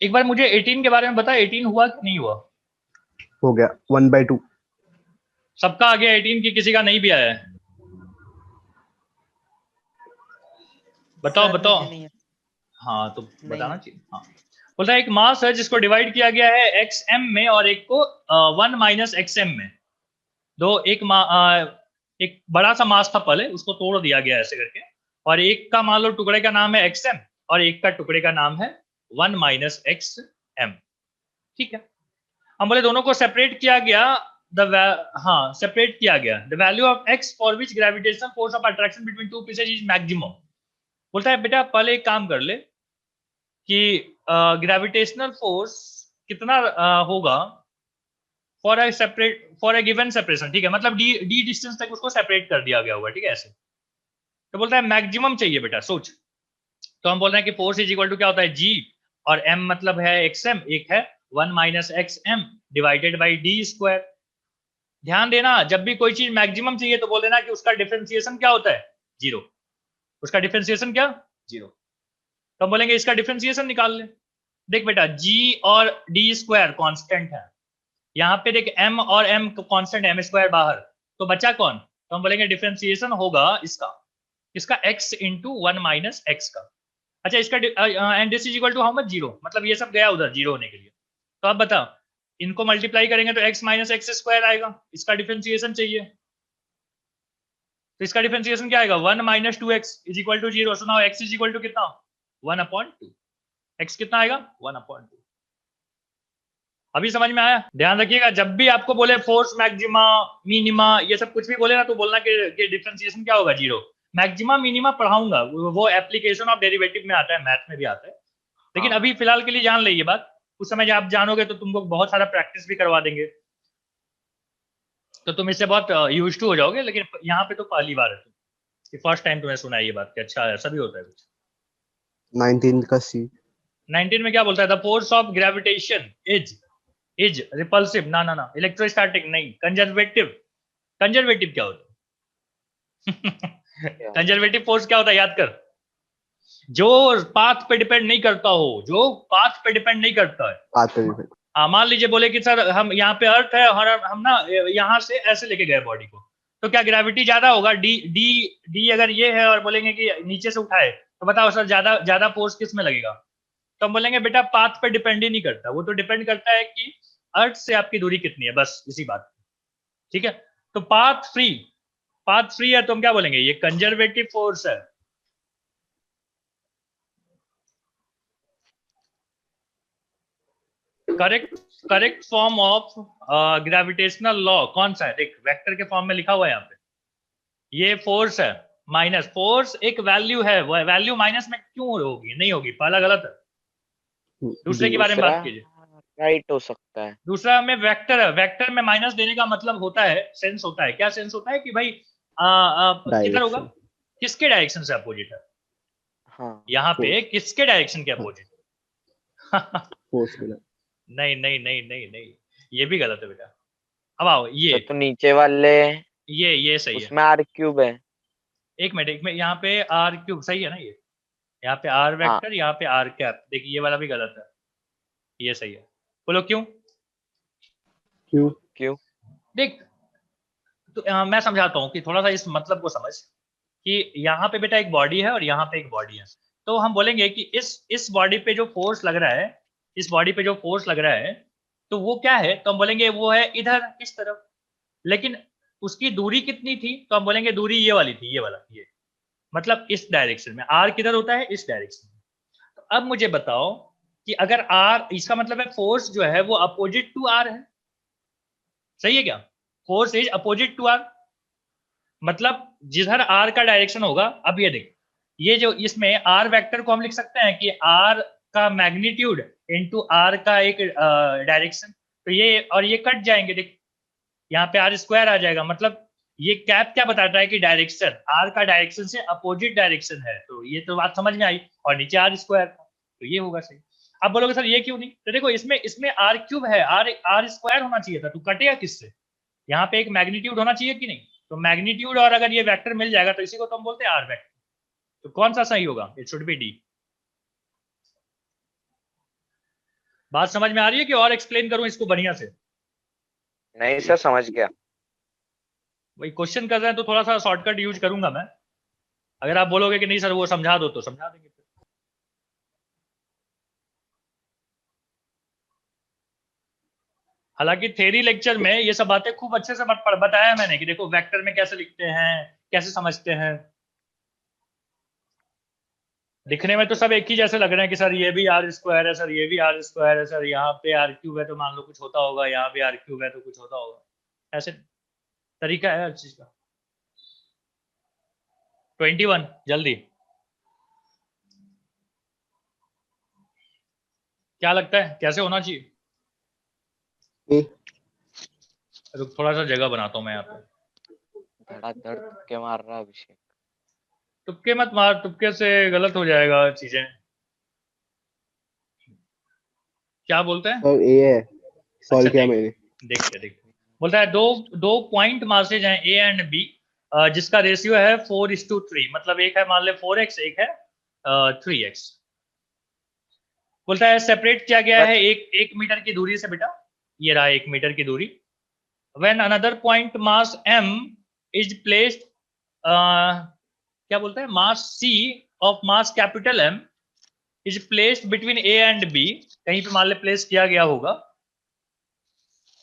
एक बार मुझे 18 के बारे में बता, 18 हुआ कि नहीं हुआ? हो गया 1/2। सबका आ गया 18 की, किसी का नहीं भी आया है? बताओ बताओ। हाँ तो बताना चाहिए। हाँ बोलता है एक मास है जिसको डिवाइड किया गया है एक्स एम में और एक को 1 माइनस एक्स एम में। दो एक बड़ा सा मास था पहले, उसको तोड़ दिया गया ऐसे करके, और एक का मान लो टुकड़े का नाम है एक्स एम और एक का टुकड़े का नाम है 1 माइनस एक्स एम, ठीक है। हम बोले दोनों को सेपरेट किया गया, हाँ सेपरेट किया गया, the value of x for which gravitational force of attraction between two pieces is maximum. बोलता है बेटा पहले एक काम कर ले कि ग्रेविटेशनल फोर्स कितना होगा फॉर अ गिवन सेपरेशन, ठीक है, मतलब डी डिस्टेंस तक उसको सेपरेट कर दिया गया होगा, ठीक है ऐसे। तो बोलता है मैक्सिमम चाहिए बेटा, सोच। तो हम बोल रहे हैं कि फोर्स इज इक्वल टू क्या होता है? जी, और एम मतलब है एक्स एम, एक है 1 minus x m divided by d square. ध्यान देना, जब भी कोई चीज मैक्सिमम चाहिए तो बोल देना कि उसका डिफरेंशिएशन क्या होता है? जीरो। उसका डिफरेंशिएशन क्या? जीरो। तो हम बोलेंगे इसका डिफरेंशिएशन निकाल ले। देख बेटा जी और डी स्क्वायर कांस्टेंट है, यहाँ पे देख m और m कांस्टेंट m स्क्वायर बाहर, तो बचा कौन? तो हम बोलेंगे डिफरेंशिएशन होगा इसका x इंटू 1 माइनस एक्स का। अच्छा इसका and this is equal to how much? 0, मतलब ये सब गया उधर 0 होने के लिए। तो अब बताओ इनको मल्टीप्लाई करेंगे तो x माइनस एक्स स्क्वायर आएगा, इसका डिफरेंशिएशन चाहिए, तो इसका डिफरेंशिएशन क्या आएगा? 1 minus 2x is equal to 0। So now x is equal to कितना? 1/2। x कितना आएगा? 1/2। अभी समझ में आया? ध्यान रखिएगा जब भी आपको बोले फोर्स मैक्सिमा मिनिमा ये सब कुछ भी बोले ना तो बोलना कि डिफरेंशिएशन क्या होगा? 0। मैक्सिमा मिनिमा पढ़ाऊंगा, वो एप्लीकेशन ऑफ डेरिवेटिव में आता है, मैथ में भी आता है, लेकिन अभी फिलहाल के लिए जान ली ये बात। उस समय जब आप जानोगे तो तुमको बहुत सारा प्रैक्टिस भी करवा देंगे, तो तुम इससे बहुत यूज टू हो जाओगे। लेकिन यहाँ पे तो पहली बार है तुम, फर्स्ट टाइम तुम्हें सुना है ये बात कि अच्छा ऐसा भी होता है कुछ। 19 का सी। 19 में क्या बोलता है? The force of gravitation is repulsive, ना इलेक्ट्रोस्टैटिक नहीं, कंजर्वेटिव। कंजर्वेटिव क्या होता है? कंजर्वेटिव फोर्स क्या होता है? याद कर, जो पाथ पे डिपेंड नहीं करता हो, जो पाथ पे डिपेंड नहीं करता है। पाथ पे डिपेंड। मान लीजिए बोले कि सर हम यहाँ पे अर्थ है और हम ना यहाँ से ऐसे लेके गए बॉडी को, तो क्या ग्रेविटी ज्यादा होगा? डी अगर ये है और बोलेंगे कि नीचे से उठाए, तो बताओ सर ज्यादा फोर्स किस में लगेगा? तो हम बोलेंगे बेटा पाथ पे डिपेंड ही नहीं करता, वो तो डिपेंड करता है कि अर्थ से आपकी दूरी कितनी है, बस इसी बात। ठीक है, तो पाथ फ्री है तो हम क्या बोलेंगे? ये कंजर्वेटिव फोर्स है। Correct form of gravitational law कौन सा है? देख वेक्टर के फॉर्म में लिखा हुआ है यहाँ पे, ये फोर्स है माइनस फोर्स एक वैल्यू है, वो वैल्यू माइनस में क्यों होगी? नहीं होगी, पहला गलत है। दूसरे के बारे में बात कीजिए। राइट हो सकता है। दूसरा में वेक्टर है, वेक्टर में माइनस देने का मतलब होता है, सेंस होता है, क्या सेंस होता है कि भाई किधर होगा, किसके डायरेक्शन से अपोजिट है। हाँ, यहाँ पे किसके डायरेक्शन के अपोजिट? फोर्स नहीं, ये भी गलत है बेटा। अब आओ ये तो नीचे वाले ये सही है, उसमें r क्यूब है। एक मिनट यहाँ पे आर क्यूब सही है ना? ये यहाँ पे आर वेक्टर, यहाँ पे आर कैप, देखिए ये वाला भी गलत है, ये सही है। बोलो क्यों? देख तो मैं समझाता हूँ कि थोड़ा सा इस मतलब को समझ कि यहाँ पे बेटा एक बॉडी है और यहाँ पे एक बॉडी है, तो हम बोलेंगे कि इस बॉडी पे जो फोर्स लग रहा है, इस बॉडी पे जो फोर्स लग रहा है तो वो क्या है? तो हम बोलेंगे वो है इधर इस तरफ, लेकिन उसकी दूरी कितनी थी? तो हम बोलेंगे दूरी ये वाली थी, ये वाला, ये मतलब इस डायरेक्शन में। आर किधर होता है? इस डायरेक्शन में। तो अब मुझे बताओ कि अगर आर, इसका मतलब है फोर्स जो है वो अपोजिट टू आर है, सही है क्या? Force is opposite to r, मतलब जिधर आर का डायरेक्शन होगा। अब ये देख, ये जो इसमें आर वेक्टर को हम लिख सकते हैं कि आर का मैग्नीट्यूड इनटू आर का एक डायरेक्शन, तो ये और ये कट जाएंगे, देख यहाँ पे आर स्क्वायर आ जाएगा, मतलब ये कैप क्या बताता है कि डायरेक्शन, आर का डायरेक्शन से अपोजिट डायरेक्शन है, तो ये तो बात समझ में आई। और नीचे आर स्क्वायर था तो ये होगा सही। अब बोलोगे सर ये क्यों नहीं? तो देखो इसमें आर क्यूब है, आर स्क्वायर होना चाहिए था, तो कटेगा किससे? यहाँ पे एक मैग्नीट्यूड होना चाहिए कि नहीं? तो मैग्नीट्यूड और अगर ये वेक्टर मिल जाएगा तो इसी को तो हम बोलते हैं आर वेक्टर। तो कौन सा सही होगा? It should B D. बात समझ में आ रही है कि और एक्सप्लेन करूं इसको बढ़िया से? नहीं सर, समझ गया। वही क्वेश्चन कर रहे हैं तो थोड़ा सा शॉर्टकट यूज करूंगा मैं। अगर आप बोलोगे कि नहीं सर वो समझा दो तो समझा देंगे। हालांकि थ्योरी लेक्चर में ये सब बातें खूब अच्छे से बताया मैंने कि देखो वेक्टर में कैसे लिखते हैं, कैसे समझते हैं। दिखने में तो सब एक ही जैसे लग रहे हैं कि सर ये भी आर स्क्वायर है, सर ये भी आर स्क्वायर है, सर यहाँ पे आर क्यूब है तो मान लो कुछ होता होगा, यहाँ पे आर क्यूब है तो कुछ होता होगा, ऐसे तरीका है हर चीज का। 21 जल्दी, क्या लगता है कैसे होना चाहिए? रुक थोड़ा सा जगह बनाता हूँ मैं यहाँ पे। धड़ाधड़ तुक्के मार रहा अभिषेक। तुक्के मत मार, तुक्के से गलत हो जाएगा चीजें। क्या बोलते हैं? सर ए है, सॉल्व किया मैंने। देखते बोलता है दो पॉइंट मासेज हैं ए एंड बी, जिसका रेशियो है 4:3, मतलब एक है मान ले 4x, एक है 3x। बोलता है सेपरेट किया गया है एक मीटर की दूरी से बेटा, ये रहा 1 मीटर की दूरी। When another point mass m is placed, क्या बोलते हैं, मास c of mass capital M is placed between a and b, कहीं पे मान ले प्लेस किया गया होगा,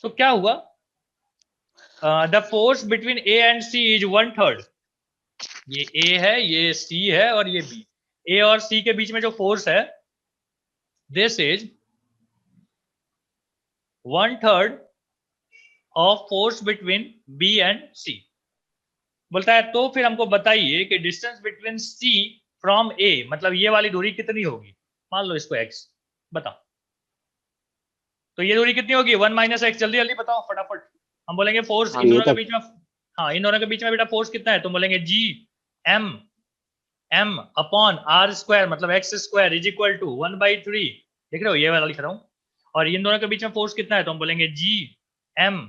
तो क्या हुआ, the force between a and c is 1/3। ये a है, ये c है और ये b। a और c के बीच में जो फोर्स है this is 1/3 of force between b and c। बोलता है तो फिर हमको बताइए कि distance between c from a, मतलब ये वाली दूरी कितनी होगी, मान लो इसको x, बताओ। तो ये दूरी कितनी होगी 1 - x, जल्दी जल्दी बताओ फटाफट। हम बोलेंगे फोर्स इन दोनों के बीच में, हाँ इन दोनों के बीच में बेटा फोर्स कितना है, तो बोलेंगे g m upon r square, मतलब x² इज इक्वल टू 1/3, देख रहे हो ये वाला लिख रहा हूँ। और इन दोनों के बीच में फोर्स कितना है, तो हम बोलेंगे g m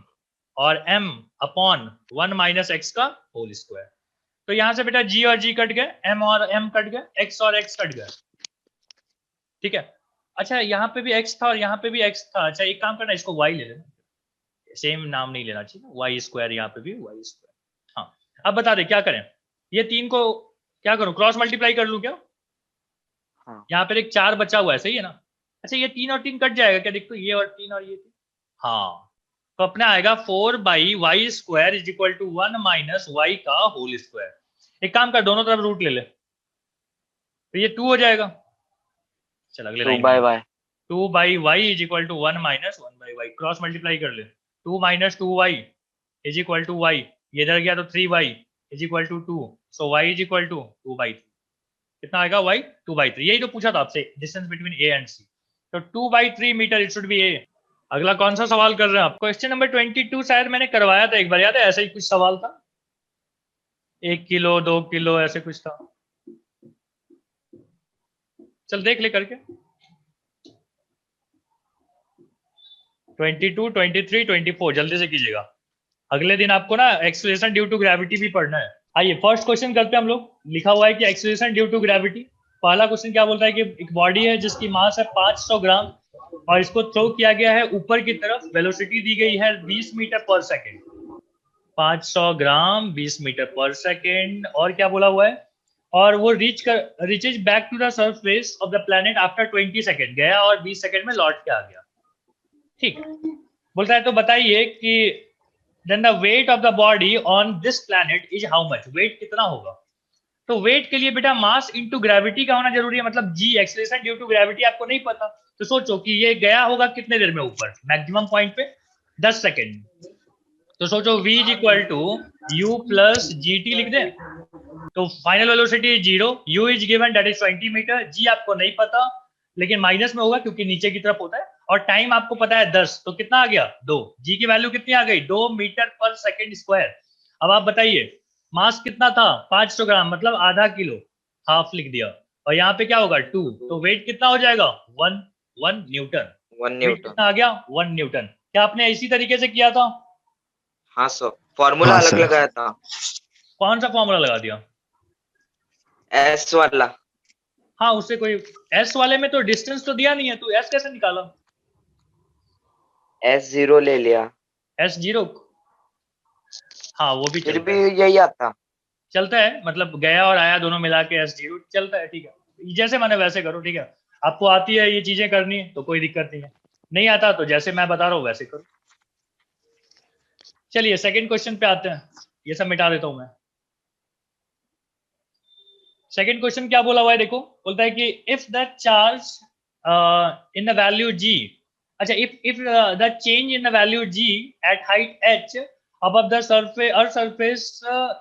और m अपॉन 1 - x का होल स्क्वायर। तो यहां से बेटा g और g कट गए, m और m कट गए, x और x कट गए, ठीक है। अच्छा यहाँ पे भी x था और यहाँ पे भी x था। अच्छा एक काम करना, इसको y ले लेना, सेम नाम नहीं लेना चाहिए, y², यहाँ पे भी y²। हाँ अब बता दे क्या करें, ये 3 को क्या करूं, क्रॉस मल्टीप्लाई कर लूं क्या? हाँ। यहाँ पर एक 4 बचा हुआ है, सही है ना। अच्छा ये 3 और 3 कट जाएगा क्या, देखो ये और 3 और ये 3, हाँ तो अपना आएगा 4/y² is equal to 1 - y का होल स्क्वायर। एक काम कर, दोनों तरफ रूट ले ले, तो ये 2 हो जाएगा। चल अगले लाइन में 2/y 2/y is equal to 1 - 1/y, cross multiply कर ले, 2 - 2y is equal to y, ये इधर गया तो 3y is equal to 2, so y is equal to 2/3। कितना आएगा y 2/3, यही तो पूछा था आपसे, distance between a and c, तो 2/3 metre it should be a। अगला कौन सा सवाल कर रहे हैं आप, क्वेश्चन नंबर 22 शायद मैंने करवाया था एक बार, याद है, ऐसा ही कुछ सवाल था, 1 किलो 2 किलो ऐसे कुछ था। चल देख ले करके, 22, 23, 24 जल्दी से कीजिएगा, अगले दिन आपको ना एक्सीलरेशन ड्यू टू ग्रेविटी भी पढ़ना है। आइए फर्स्ट क्वेश्चन करते हैं हम लोग। लिखा हुआ है कि एक्सीलरेशन ड्यू टू ग्रेविटी। पहला क्वेश्चन क्या बोलता है कि एक बॉडी है जिसकी मास है 500 ग्राम और इसको थ्रो किया गया है ऊपर की तरफ, वेलोसिटी दी गई है 20 metre per second. 500 gram 20 metre per second, और क्या बोला हुआ है, और वो reaches back to the surface of the planet after 20 second, गया और 20 सेकेंड में लौट के आ गया, ठीक। बोलता है तो बताइए कि then the weight of the body on this planet is how much, weight कितना होगा। तो वेट के लिए बेटा मास इनटू ग्रेविटी का होना जरूरी है, मतलब g, acceleration due to gravity आपको नहीं पता, तो सोचो कि ये गया होगा कितने देर में ऊपर, मैक्सिमम पॉइंट पे 10 सेकेंड, तो सोचो v is equal to u plus gt लिख दें, तो final velocity 0, u is given that is 20 metre, g आपको नहीं पता लेकिन माइनस में होगा क्योंकि नीचे की तरफ होता है, और टाइम आपको पता है 10, तो कितना आ गया 2, g की वैल्यू कितनी आ गई 2 मीटर पर सेकेंड स्क्वायर। अब आप बताइए मास कितना था 500 ग्राम, मतलब आधा किलो, हाफ लिख दिया, और यहाँ पे क्या होगा 2, तो वेट कितना हो जाएगा 1 न्यूटन। 1 wait Newton. कितना आ गया 1 न्यूटन। क्या आपने इसी तरीके से किया था? हाँ सर, फॉर्मूला अलग लगाया था। कौन सा फॉर्मूला लगा दिया? एस वाला। हाँ उससे कोई, एस वाले में तो डिस्टेंस तो दिया नहीं है, तो एस कैसे निकाला? S0 ले लिया। S0, हाँ वो भी फिर चलता भी है, यही आता। चलता है, मतलब गया और आया दोनों मिला के S0 चलता है, ठीक है, जैसे मैंने वैसे करो, ठीक है। आपको आती है ये चीजें करनी तो कोई दिक्कत नहीं है, नहीं आता तो जैसे मैं बता रहा हूँ वैसे करो। चलिए सेकंड क्वेश्चन पे आते हैं, ये सब मिटा देता हूं मैं। सेकंड क्वेश्चन क्या बोला हुआ है देखो, बोलता है कि if the charge in the value g, अच्छा if the change in the value g at height h above the surface earth surface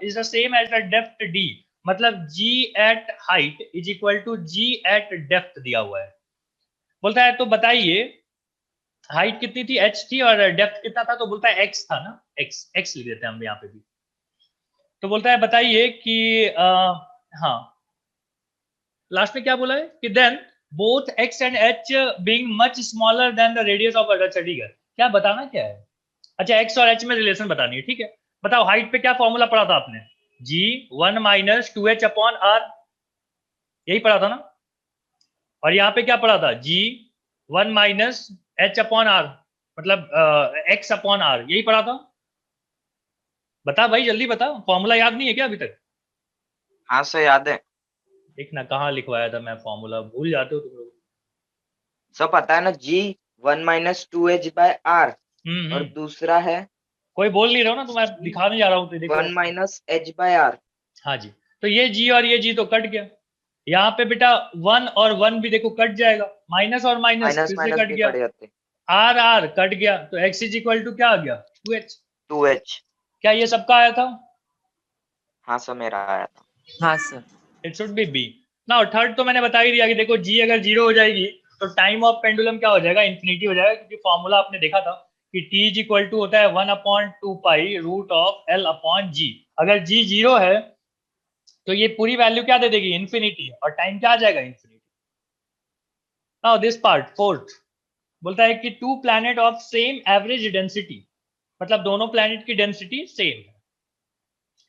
is the same as the depth d, मतलब g at height is equal to g at depth दिया हुआ है। बोलता है तो बताइए height कितनी थी h थी और डेप्थ कितना था, तो बोलता है x था ना, x लिख देते हैं हम यहाँ पे भी। तो बोलता है बताइए कि हाँ लास्ट में क्या बोला है कि then both x and h being much smaller than the radius of earth, ठीक है, क्या बताना क्या है, अच्छा x और h में रिलेशन बतानी है, ठीक है। बताओ हाइट पे क्या फॉर्मूला पढ़ा था आपने, g 1 - 2h अपॉन r, यही पढ़ा था ना, और यहाँ पे क्या पढ़ा था g 1 - h अपॉन r, मतलब x अपॉन r, यही पढ़ा था? बता भाई जल्दी बता, फॉर्मूला याद नहीं है क्या अभी तक? हाँ सर याद है। एक ना कहाँ लिखवाया था मैं फॉर्मूला, भूल जाते हो तुम लोग। सर पता है ना, G 1 माइनस 2h/r और हम्म। दूसरा है कोई बोल नहीं रहा हूँ ना, तो मैं दिखाने जा रहा हूँ, तो देखो 1 माइनस h/r। हाँ जी, तो ये g और ये g तो कट गया, यहाँ पे बेटा 1 और 1 भी देखो कट जाएगा, माइनस और माइनस माइनस फिर से माइनस कट भी गया, कट जाते। r r कट गया, तो x इज इक्वल टू क्या आ गया 2h। 2h। क्या ये सबका आया था? हाँ सर मेरा आया था। हाँ sir. It should be B. ना थर्ड तो मैंने बता ही दिया कि देखो g अगर 0 हो जाएगी तो टाइम ऑफ पेंडुलम क्या हो जाएगा, इंफिनिटी हो जाएगा, क्योंकि फॉर्मूला आपने देखा था कि t इज इक्वल टू होता है 1/2 pi root of l upon g। अगर g 0 है तो ये पूरी वैल्यू क्या दे देगी, इंफिनिटी, और टाइम क्या आ जाएगा, infinity. Now this part fourth बोलता है कि two planet of same average density, मतलब दोनों प्लैनेट की डेंसिटी सेम है,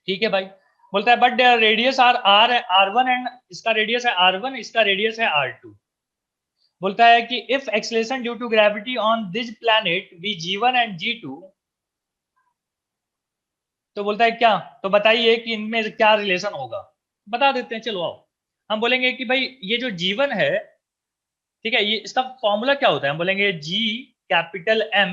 ठीक है भाई। बोलता है बट रेडियस r1 एंड इसका रेडियस है r1, इसका रेडियस है r2। बोलता है कि if acceleration due to gravity on this planet be g1 and g2, तो बोलता है क्या, तो बताइए कि इनमें क्या रिलेशन होगा। बता देते हैं, चलो आओ। हम बोलेंगे कि भाई ये जो g1 है, ठीक है, ये इसका फॉर्मूला क्या होता है, हम बोलेंगे g capital M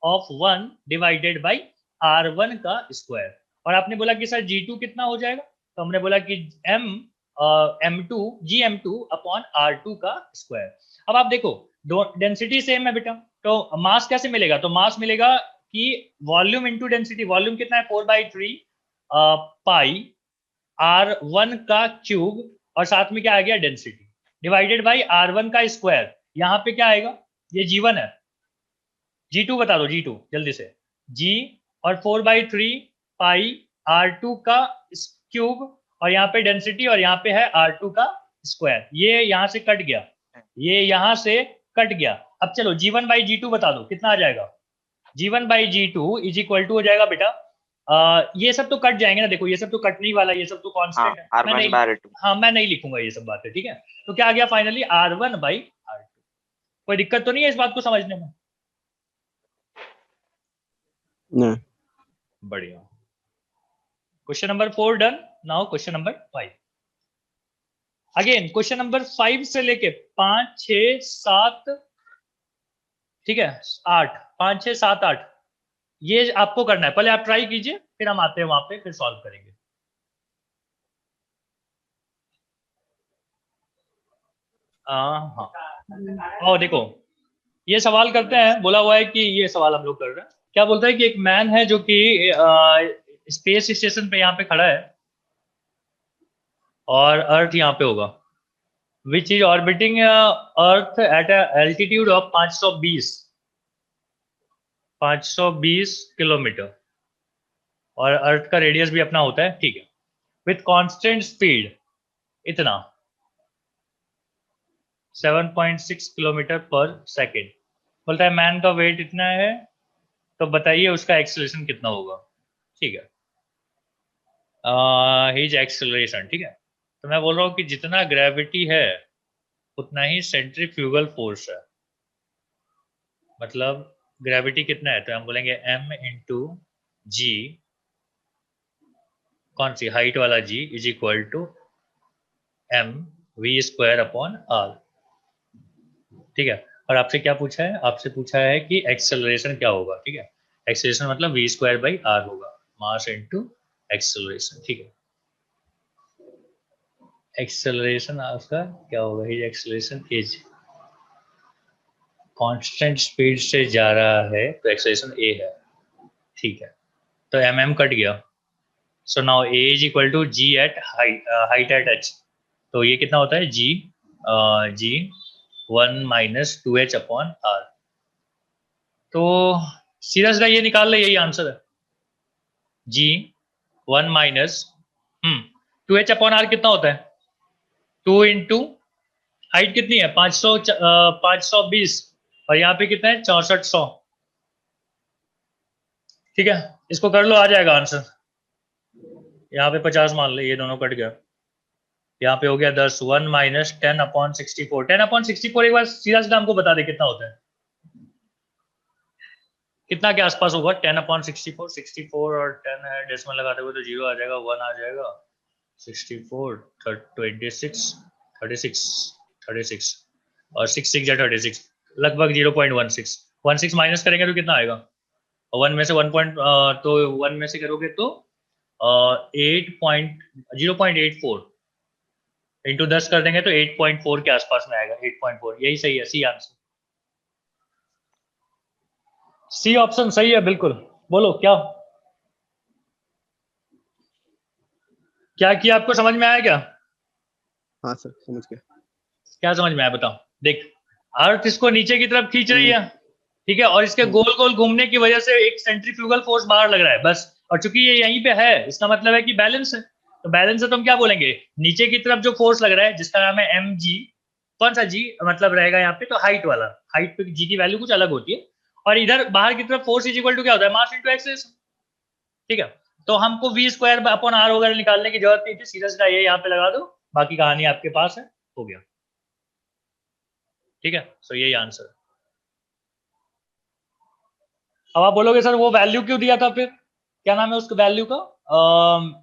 of 1 divided by r1 का स्क्वायर। और आपने बोला कि सर g2 कितना हो जाएगा, तो हमने बोला कि m2 gm2 अपॉन r2 का स्क्वायर। अब आप देखो दो डेंसिटी सेम है बेटा, तो मास कैसे मिलेगा, तो मास मिलेगा कि वॉल्यूम इनटू डेंसिटी, वॉल्यूम कितना है 4/3 पाई r1 का क्यूब, और साथ में क्या आ गया डेंसिटी, डिवाइडेड बाई r1 का स्क्वायर। यहाँ पे क्या आएगा, ये g1 है, g2 बता दो, g2 जल्दी से, g और 4/3 पाई r2 का क्यूब, और यहाँ पे डेंसिटी, और यहाँ पे है r2 का स्क्वायर। ये यहाँ से कट गया, ये यहाँ से कट गया। अब चलो g1/g2 बता दो कितना आ जाएगा, g1/g2 इज इक्वल टू हो जाएगा बेटा, ये सब तो कट जाएंगे ना, देखो ये सब तो कटने ही वाला, ये सब तो कांस्टेंट है, मैं नहीं, r1/r2। हाँ मैं नहीं लिखूंगा ये सब बातें, ठीक है। तो क्या आ गया फाइनली r1/r2। कोई दिक्कत तो नहीं है इस बात को समझने में? नहीं। बढ़िया। Question number 4 done. Now question number 5। Again question number 5 से लेके 5 6 7, ठीक है 8, 5 6 7 8, ये आपको करना है, पहले आप ट्राई कीजिए, फिर हम आते हैं वहां पे, फिर सॉल्व करेंगे। हाँ और देखो ये सवाल करते हैं, बोला हुआ है कि ये सवाल हम लोग कर रहे हैं, क्या बोलता है कि एक मैन है जो कि स्पेस स्टेशन पे यहाँ पे खड़ा है, और अर्थ यहाँ पे होगा, which is orbiting earth at altitude of 520 kilometre, और अर्थ का रेडियस भी अपना होता है, ठीक है, विथ कांस्टेंट स्पीड इतना 7.6 किलोमीटर पर सेकेंड। बोलता है मैन का वेट इतना है, तो बताइए उसका एक्सेलरेशन कितना होगा, ठीक है, हिज एक्सेलरेशन, ठीक है। तो मैं बोल रहा हूँ कि जितना ग्रेविटी है उतना ही सेंट्रीफ्यूगल फोर्स है, मतलब ग्रेविटी कितना है, तो हम बोलेंगे m इंटू जी, कौन सी हाइट वाला g is equal to m v² upon r, ठीक है। और आपसे क्या पूछा है, आपसे पूछा है कि एक्सेलरेशन क्या होगा, ठीक है, एक्सेलरेशन मतलब v²/r होगा, मास इनटू एक्सेलरेशन, ठीक है। एक्सेलरेशन आपका क्या होगा, his acceleration is, constant speed से जा रहा है तो एक्सेलरेशन a है, ठीक है, तो mm कट गया, so now a is equal to g at height at h, तो ये कितना होता है g 1 minus 2h upon r, तो सीधा सीधा ये निकाल ले, यही आंसर है, g 1 minus 2h upon r कितना होता है 2 इंटू हाइट कितनी है 520, और यहाँ पे कितना है 6400, ठीक है, इसको कर लो आ जाएगा आंसर। यहाँ पे 50 मान ले, ये दोनों कट गया, यहाँ पे हो गया 10, 1 माइनस 10/64, 10/64 एक बार सीधा सीधा हमको बता दे कितना होता है, कितना के आसपास होगा? 10/64, 64 और 10 है, डेसिमल लगाते हुए तो 0 आ जाएगा, 1 आ जाएगा, 64, 26, 36, 36 और 6 6 या 36, लगभग 0.16। 16 माइनस करेंगे तो कितना आएगा? 1 में से 1 पॉइंट, तो 1 में से करोगे तो 0.84 इंटू 10 कर देंगे तो 8.4 के आसपास में आएगा। 8.4 यही सही है, सी आंसर। सी ऑप्शन सही है बिल्कुल। बोलो क्या क्या किया? आपको समझ में आया क्या? हाँ सर, समझ गया। क्या समझ में आया बताओ? देख, अर्थ इसको नीचे की तरफ खींच रही है, ठीक है, और इसके गोल गोल घूमने की वजह से एक सेंट्रीफ्यूगल फोर्स बाहर लग रहा है बस। और चूंकि ये यहीं पे है, इसका मतलब है कि बैलेंस है। तो बैलेंस है तो हम क्या बोलेंगे? नीचे की तरफ जो फोर्स लग रहा है जिसका नाम है एम जी, कौन सा जी मतलब रहेगा यहाँ पे? तो हाइट वाला, हाइट पे जी की वैल्यू कुछ अलग होती है। और इधर बाहर की तरफ फोर्स इज इक्वल टू क्या होता है? मास इनटू एक्सेलरेशन, ठीक है। तो हमको v² वगैरह निकालने की जरूरत नहीं थी, सीधा सीधा ये यहाँ पे लगा दो, बाकी कहानी आपके पास है, हो गया, ठीक है। सो यही आंसर। अब आप बोलोगे सर वो वैल्यू क्यों दिया था फिर? क्या नाम है उसको वैल्यू का?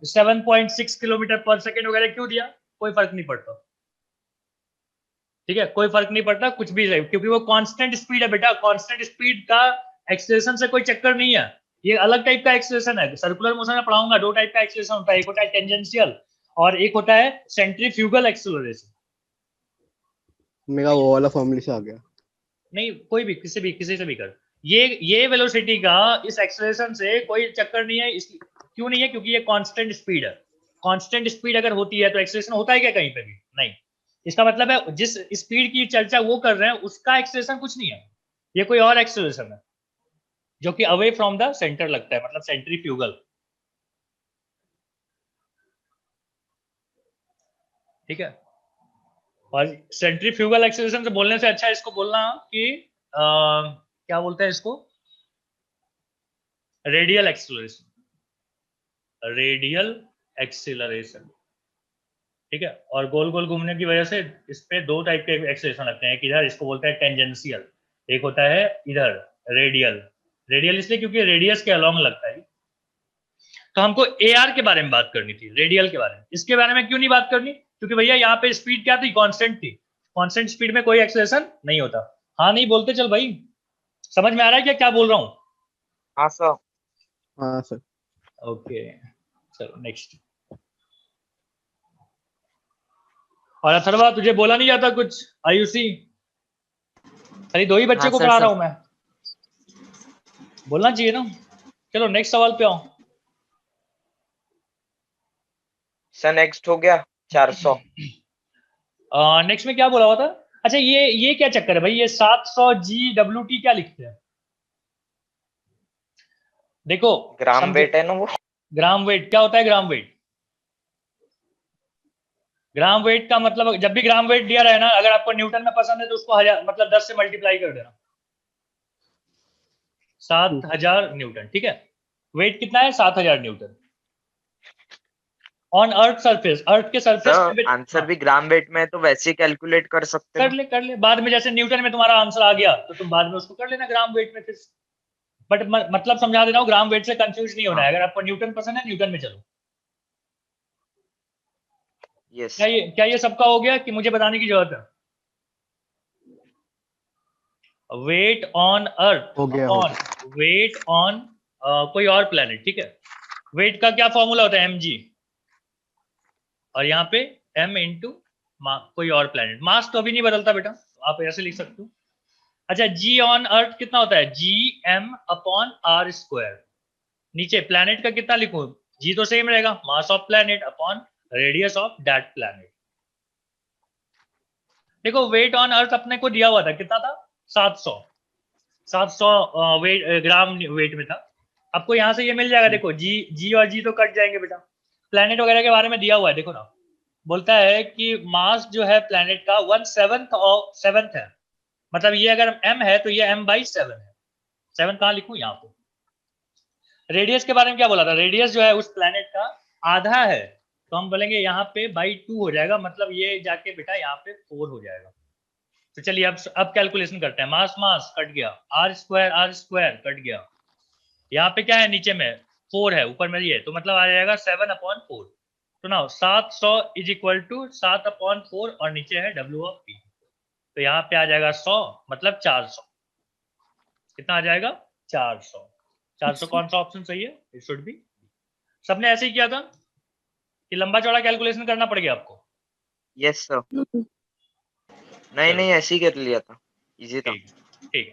7.6 किलोमीटर पर सेकेंड वगैरह क्यों दिया? कोई फर्क नहीं पड़ता, ठीक है, कोई फर्क नहीं पड़ता कुछ भी, क्योंकि वो कांस्टेंट स्पीड है बेटा। कांस्टेंट स्पीड का एक्सेलरेशन से कोई चक्कर नहीं है, ये अलग टाइप का एक्सेलरेशन है। सर्कुलर मोशन में पढ़ाऊंगा, दो टाइप का एक्सेलरेशन होता है, एक होता है टेंजेंशियल और एक होता है सेंट्रीफ्यूगल एक्सेलरेशन। मेरा वो वाला फॉर्मूले से आ गया। नहीं, कोई भी किसी से भी कर, ये वेलोसिटी का इस एक्सेलरेशन से कोई चक्कर नहीं है। क्यों नहीं है? क्योंकि ये कांस्टेंट स्पीड है। कांस्टेंट स्पीड अगर होती है तो एक्सेलरेशन होता है क्या कहीं पे भी? नहीं। इसका मतलब है जिस स्पीड की चर्चा वो कर रहे हैं उसका एक्सेलरेशन कुछ नहीं है, ये कोई और एक्सेलरेशन है जो कि अवे फ्रॉम द सेंटर लगता है, मतलब सेंट्रीफ्यूगल, ठीक है। और सेंट्रीफ्यूगल एक्सेलरेशन से बोलने से अच्छा इसको बोलना कि क्या बोलते हैं इसको? रेडियल एक्सेलरेशन, रेडियल एक्सेलरेशन, ठीक है। और गोल गोल घूमने की वजह से इस पे दो टाइप के एक्सेलरेशन लगते हैं, एक इधर इसको बोलते हैं टेंजेंशियल, एक होता है इधर रेडियल। रेडियल इसलिए क्योंकि रेडियस के अलोंग लगता है। तो हमको एआर के बारे में बात करनी थी, रेडियल के बारे में। इसके बारे में क्यों नहीं बात करनी? क्योंकि भैया यहाँ पे स्पीड क्या थी? कांस्टेंट थी। कांस्टेंट स्पीड में कोई एक्सेलरेशन नहीं होता। हाँ नहीं बोलते चल भाई, समझ में आ रहा है क्या क्या बोल रहा हूँ? हाँ सर। हाँ सर। ओके, चलो नेक्स्ट। और अथर्वा तुझे बोला नहीं जाता कुछ? आयुषी, खाली दो ही बच्चे हाँ को सर, पढ़ा सर। रहा हूं मैं, बोलना चाहिए ना। चलो नेक्स्ट सवाल पे आओ। सर नेक्स्ट हो गया 400। नेक्स्ट में क्या बोला हुआ था? अच्छा ये क्या चक्कर है भाई? ये 700 GWT क्या लिखते हैं? देखो ग्राम समझो, वेट है ना वो। ग्राम वेट क्या होता है? ग्राम वेट, ग्राम वेट का मतलब जब भी ग्राम वेट दिया रहे ना, अगर आपको न्यूटन में पसंद है तो उसको 1000 मतलब 10 से मल्टीप्लाई कर देना, 7000 न्यूटन, ठीक है। वेट कितना है? 7000 न्यूटन ऑन अर्थ सरफेस, अर्थ के सरफेस सर पे। आंसर भी ग्राम वेट में है तो वैसे ही कैलकुलेट कर सकते हैं। कर ले बाद में, जैसे न्यूटन में तुम्हारा आंसर आ गया तो तुम बाद में उसको कर लेना ग्राम वेट में फिर। बट मतलब समझा दे रहा हूँ, ग्राम वेट से कंफ्यूज नहीं होना है। हाँ। अगर आपको न्यूटन पसंद है न्यूटन में चलो। यस। क्या ये सबका हो गया कि मुझे बताने की जरूरत है? वेट ऑन अर्थ हो गया, अपॉन वेट ऑन कोई और प्लेनेट, ठीक है। वेट का क्या फॉर्मूला होता है? mg, और यहाँ पे m इंटू कोई और प्लेनेट। मास तो अभी नहीं बदलता बेटा, आप ऐसे लिख सकते हो। अच्छा, g ऑन अर्थ कितना होता है? gm/r²। नीचे प्लेनेट का कितना लिखूं? g तो सेम रहेगा, mass of planet upon radius of that planet. देखो वेट ऑन अर्थ अपने को दिया हुआ था, कितना था? 700 वेट ग्राम वेट में था। आपको यहाँ से ये मिल जाएगा, देखो जी और जी तो कट जाएंगे बेटा। प्लेनेट वगैरह के बारे में दिया हुआ है, देखो ना, बोलता है कि मास जो है प्लेनेट का 1/7 है। मतलब ये अगर m है तो ये m/7 है। 7 कहाँ लिखूं? यहाँ पे। रेडियस के बारे में क्या बोला था? रेडियस जो है उस प्लेनेट का आधा है, तो हम बोलेंगे यहाँ पे /2 हो जाएगा, मतलब ये जाके बेटा यहाँ पे 4 हो जाएगा। तो चलिए अब कैलकुलेशन करते हैं। मास कट गया, r² कट गया, यहाँ पे क्या है, नीचे में 4 है, ऊपर में ये, तो मतलब आ जाएगा 7/4। तो ना 700 इज इक्वल टू 7/4 और नीचे है W ऑफ P। तो यहाँ पे आ जाएगा 100 मतलब 400। कितना आ जाएगा? 400। 400 कौन सा ऑप्शन सही है? It should B. सबने ऐसे ही किया था कि लंबा चौड़ा कैलकुलेशन करना पड़ गया आपको? Yes sir. No. नहीं नहीं ऐसे ही कर लिया था, इजी था। ठीक ठीक।